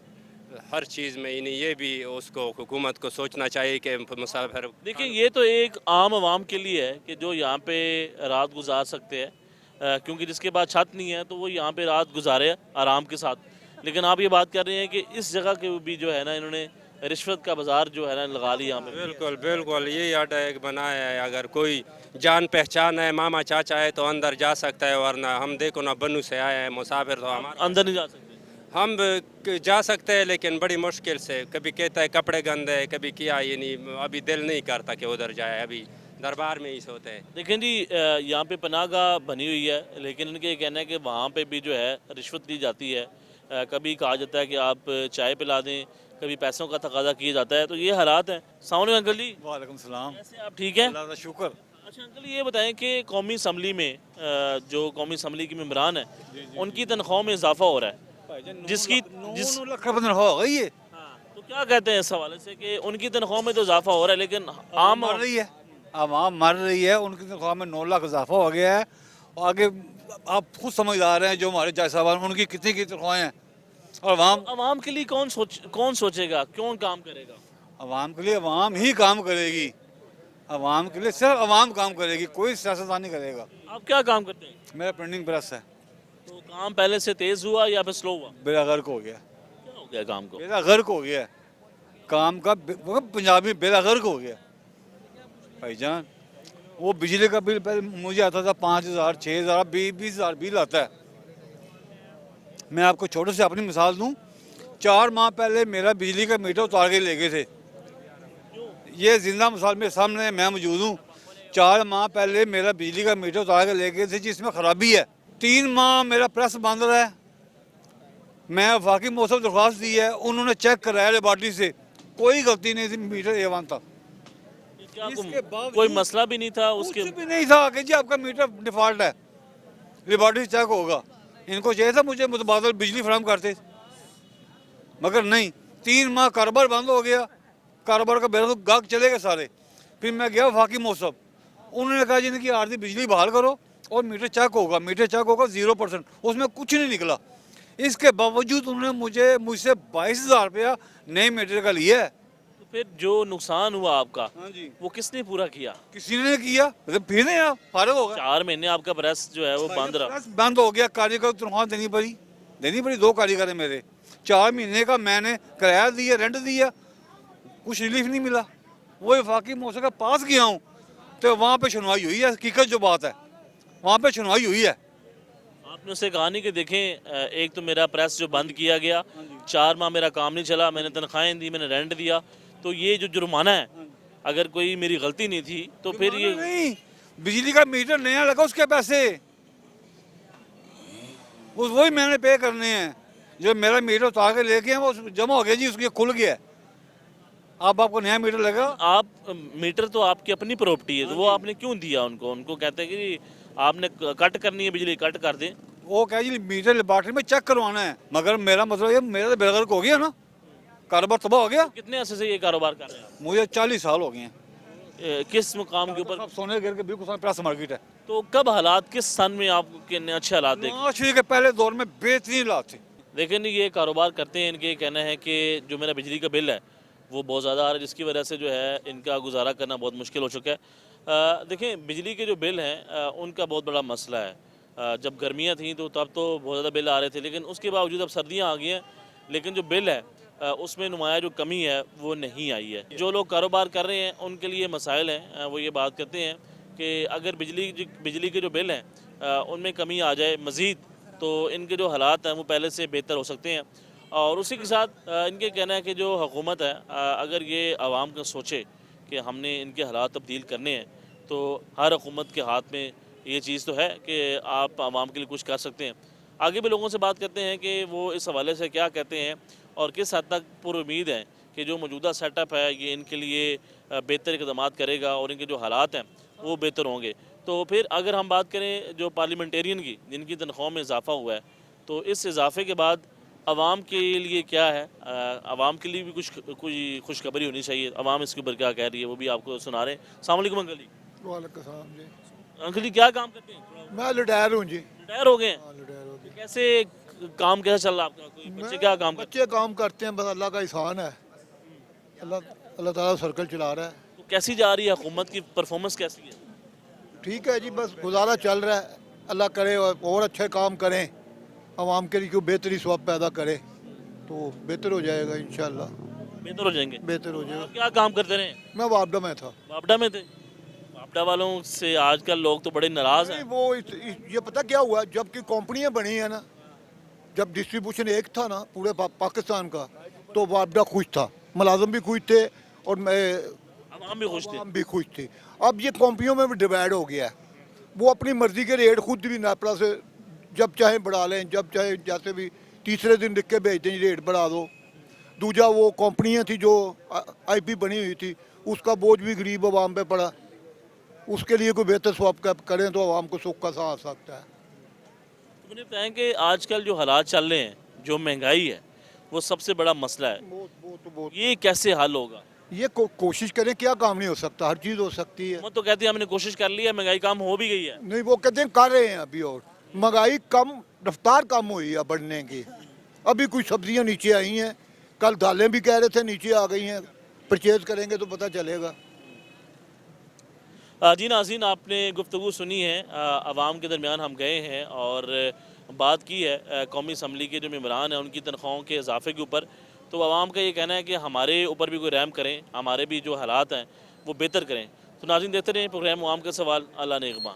Speaker 13: हर चीज़ में यानी ये भी उसको हुकूमत को सोचना चाहिए कि मुसाफिर।
Speaker 1: देखिए ये तो एक आम आवाम के लिए है कि जो यहाँ पे रात गुजार सकते हैं, क्योंकि जिसके पास छत नहीं है तो वो यहाँ पे रात गुजारे आराम के साथ। लेकिन आप ये बात कर रहे हैं कि इस जगह के भी जो है ना इन्होंने रिश्वत का बाज़ार जो है ना लगा लिया यहाँ पे।
Speaker 13: बिल्कुल बिल्कुल, यही अड्डा एक बनाया है। अगर कोई जान पहचान है, मामा चाचा है तो अंदर जा सकता है, वरना हम देखो ना बन्नू से आए हैं मुसाफिर तो हमारे
Speaker 1: अंदर नहीं जा सकते।
Speaker 13: हम जा सकते हैं लेकिन बड़ी मुश्किल से। कभी कहता है कपड़े गंदे है, कभी किया, यानी अभी दिल नहीं करता कि उधर जाए, अभी दरबार में ही सोते हैं।
Speaker 1: लेकिन जी यहाँ पे पनाहगाह बनी हुई है, लेकिन इनके ये कहना है कि वहाँ पे भी जो है रिश्वत ली जाती है। कभी कहा जाता है कि आप चाय पिला दें, कभी पैसों का तकाजा किया जाता है। तो ये हालात हैं। सामने अंकल जी,
Speaker 14: वालेकुम सलाम।
Speaker 1: कैसे आप ठीक हैं?
Speaker 14: अल्लाह का शुक्र।
Speaker 1: अच्छा अंकल ये बताएं कि कौमी असम्बली में जो कौमी असम्बली के मेम्बरान हैं उनकी तनख्वाहों में इजाफा हो रहा है, जिसकी
Speaker 14: 9 लाख रुपए तनख्वाह हो गई है।
Speaker 1: तो क्या कहते हैं इस हवाले से कि उनकी तनख्वाह में तो इजाफा हो रहा है लेकिन आम
Speaker 14: मर रही है, आवाम मर रही है, उनकी तनख्वाह में 9 लाख इजाफा हो गया है। और आगे आप खुद समझदार हैं, जो हमारे चाचा साहब उनकी कितनी की तनख्वाहें हैं। और
Speaker 1: आवाम के लिए कौन सोचेगा, कौन काम करेगा?
Speaker 14: आवाम के लिए आवाम ही काम करेगी, आवाम के लिए सिर्फ आवाम काम करेगी, कोई सियासतदान नहीं करेगा।
Speaker 1: आप क्या काम करते हैं?
Speaker 14: मेरा प्रिंटिंग प्रेस है।
Speaker 1: तो काम पहले से तेज हुआ या फिर स्लो हुआ?
Speaker 14: बेड़ा गर्क हो गया।
Speaker 1: क्या हो गया काम को?
Speaker 14: बेड़ा गर्क हो गया काम का, पंजाबी बेड़ा गर्क हो गया भाईजान। वो बिजली का बिल पहले मुझे आता था 5,000 6,000 20,000 बिल आता है। मैं आपको छोटे से अपनी मिसाल दूं, 4 माह पहले मेरा बिजली का मीटर उतार के ले गए थे। ये जिंदा मिसाल मेरे सामने, मैं मौजूद हूँ। 4 माह पहले मेरा बिजली का मीटर उतार के ले गए थे, जिसमें ख़राबी है। 3 माह मेरा प्रेस बंद रहा है। मैं वफाकी मौसम दरख्वास्त दी है, उन्होंने चेक कराया लेबॉर्ट्री से, कोई गलती नहीं थी, मीटर A1 था।
Speaker 1: क्या कोई मसला भी नहीं था उसके?
Speaker 14: कुछ भी नहीं था कि जी आपका मीटर डिफॉल्ट है, लेबॉर्ट्री चेक होगा। इनको चाहिए था मुझे मुतबादल बिजली फराहम करते, मगर नहीं। 3 माह कारोबार बंद हो गया, कारोबार का बेहतर गाहक चले गए सारे। फिर मैं गया वफाकी मौसम, उन्होंने कहा जिनकी आर्थिक बिजली बहाल करो और मीटर चेक होगा। मीटर चेक होगा 0%, उसमें कुछ नहीं निकला। इसके बावजूद उन्होंने मुझसे 22,000 रुपया नए मीटर का लिया है।
Speaker 1: तो फिर जो नुकसान हुआ आपका,
Speaker 14: हाँ जी,
Speaker 1: वो किसने पूरा किया?
Speaker 14: किसी ने किया, फिर नहीं आप फारग होगा।
Speaker 1: 4 महीने आपका प्रेस जो है वो बंद रहा।
Speaker 14: प्रेस बंद हो गया, कारीगर तनख्वाह देनी पड़ी 2 कारीगर है मेरे। 4 महीने का मैंने किराया दिया, रेंट दिया, कुछ रिलीफ नहीं मिला। वो वफाकी मौसम के पास गया हूँ तो वहाँ पे सुनवाई हुई है। हकीकत जो बात है, वहाँ पे सुनवाई हुई है।
Speaker 1: आपने उससे कहा नहीं कि देखें एक तो मेरा प्रेस जो बंद किया गया, 4 माह मेरा काम नहीं चला, मैंने तनख्वाहें दी, मैंने रेंट दिया, तो ये जो जुर्माना है, अगर कोई मेरी गलती नहीं थी तो फिर ये
Speaker 14: नहीं, बिजली का मीटर नया लगा, उसके पैसे वही मैंने पे करने हैं। जो मेरा मीटर उतार के लेके वो जमा हो गया जी, उसके खुल गया। अब आपको नया मीटर लगा।
Speaker 1: आप मीटर तो आपकी अपनी प्रॉपर्टी है, तो वो आपने क्यों दिया उनको? उनको कहते हैं कि आपने कट करनी है बिजली, कट कर दें।
Speaker 14: वो कह जी मीटर लेबॉर्ट्री में चेक करवाना है, मगर मेरा मतलब ये मेरा तो बेगर्क हो गया ना, कारोबार तबाह हो गया।
Speaker 1: कितने अर्से से ये कारोबार कर रहे हैं?
Speaker 14: मुझे 40 साल हो गए हैं।
Speaker 1: किस मुकाम के ऊपर?
Speaker 14: सोने गिर के बिल्कुल सामने प्रेस मार्केट है।
Speaker 1: तो कब हालात, किस सन में आपके अच्छे हालात देखे?
Speaker 14: माशरे के पहले दौर में बेहतरीन हालात थे।
Speaker 1: लेकिन ये कारोबार करते हैं, इनके कहना है कि जो मेरा बिजली का बिल है वो बहुत ज़्यादा आ रहा है, जिसकी वजह से जो है इनका गुजारा करना बहुत मुश्किल हो चुका है। देखें बिजली के जो बिल हैं उनका बहुत बड़ा मसला है। जब गर्मियाँ थीं तो तब तो बहुत ज़्यादा बिल आ रहे थे, लेकिन उसके बावजूद अब सर्दियाँ आ गई हैं, लेकिन जो बिल है उसमें नुमाया जो कमी है वो नहीं आई है। जो लोग कारोबार कर रहे हैं उनके लिए मसाइल हैं। वो ये बात करते हैं कि अगर बिजली के जो बिल हैं उनमें कमी आ जाए मज़ीद, तो इनके जो हालात हैं वो पहले से बेहतर हो सकते हैं। और उसी के साथ इनके कहना है कि जो हुकूमत है अगर ये आवाम का सोचे कि हमने इनके हालात तब्दील करने हैं, तो हर हुकूमत के हाथ में ये चीज़ तो है कि आप आवाम के लिए कुछ कर सकते हैं। आगे भी लोगों से बात करते हैं कि वो इस हवाले से क्या कहते हैं और किस हद तक पुरुमीद हैं कि जो मौजूदा सेटअप है ये इनके लिए बेहतर इक़दाम करेगा और इनके जो हालात हैं वो बेहतर होंगे। तो फिर अगर हम बात करें जो पार्लियामेंटेरियन की, जिनकी तनख्वाह में इजाफा हुआ है, तो इस इजाफे के बाद आवाम के लिए क्या है? आवाम के लिए भी कोई खुशखबरी होनी चाहिए। आवाम इसके ऊपर क्या कह रही है वो भी आपको सुना रहे हैं। अस्सलाम वालेकुम अंकल जी।
Speaker 8: वालेकुम सलाम जी।
Speaker 1: अंकल जी क्या काम करते हैं?
Speaker 8: मैं रिटायर हूँ जी।
Speaker 1: रिटायर हो गए हैं?
Speaker 8: रिटायर हो गए।
Speaker 1: कैसे काम कैसा चल रहा है आपका? कोई बच्चे क्या काम करते
Speaker 15: बच्चे काम करते हैं, बस अल्लाह का एहसान है। अल्लाह अल्लाह ताला सर्कल चला रहा है।
Speaker 1: हैं? तो कैसी जा रही है हुकूमत की परफॉर्मेंस कैसी है?
Speaker 15: ठीक है जी, बस गुजारा चल रहा है। अल्लाह करे और अच्छे काम करें, आवाम के लिए कोई बेहतरी स्वाब पैदा करे तो बेहतर हो जाएगा इंशाल्लाह।
Speaker 1: बेहतर हो जाएंगे।
Speaker 15: बेहतर हो जाएगा।
Speaker 1: क्या काम करते रहे?
Speaker 15: मैं वापडा में था।
Speaker 1: वापडा में थे? वापडा वालों से आजकल लोग तो बड़े नाराज हैं।
Speaker 15: वो ये पता क्या हुआ, जबकि कंपनियां बनी है ना, जब डिस्ट्रीब्यूशन एक था ना पूरे पाकिस्तान का, तो वापडा खुश था, मुलाजम भी खुश थे और
Speaker 1: आवाम भी खुश थे।
Speaker 15: आवाम भी खुश थी। अब ये कंपनियों में भी डिवाइड हो गया है। वो अपनी मर्जी के रेट खुद भी नापड़ा से जब चाहे बढ़ा लें, जब चाहे जैसे भी तीसरे दिन लिख के भेजते हैं रेट बढ़ा दो। दूजा वो कंपनियां थी जो आईपी बनी हुई थी, उसका बोझ भी गरीब आवाम पे पड़ा। उसके लिए कोई बेहतर स्वाब करें तो आवाम को सुख का सा आ सकता है।
Speaker 1: तो मुझे बताएं कि आजकल जो हालात चल रहे हैं, जो महंगाई है, वो सबसे बड़ा मसला है। ये कैसे हल होगा?
Speaker 15: ये कोशिश करें, क्या काम नहीं हो सकता, हर चीज़ हो सकती है।
Speaker 1: वो तो कहते हैं हमने कोशिश कर ली है, महंगाई कम हो भी गई है।
Speaker 15: नहीं, वो कहते हैं कर रहे हैं अभी, और महंगाई कम, रफ्तार कम हुई है बढ़ने की। अभी कुछ सब्जियां नीचे आई हैं, कल दालें भी कह रहे थे नीचे आ गई हैं। परचेज करेंगे तो पता चलेगा।
Speaker 1: जी नाज़रीन, आपने गुफ्तगू सुनी है, आवाम के दरमियान हम गए हैं और बात की है कौमी असम्बली के जो मेंबरान हैं उनकी तनख्वाहों के इजाफे के ऊपर। तो आवाम का ये कहना है कि हमारे ऊपर भी कोई रहम करें, हमारे भी जो हालात हैं वो बेहतर करें। तो नाज़रीन देखते रहें प्रोग्राम आवाम का सवाल। अल्लाह ने इग़बा।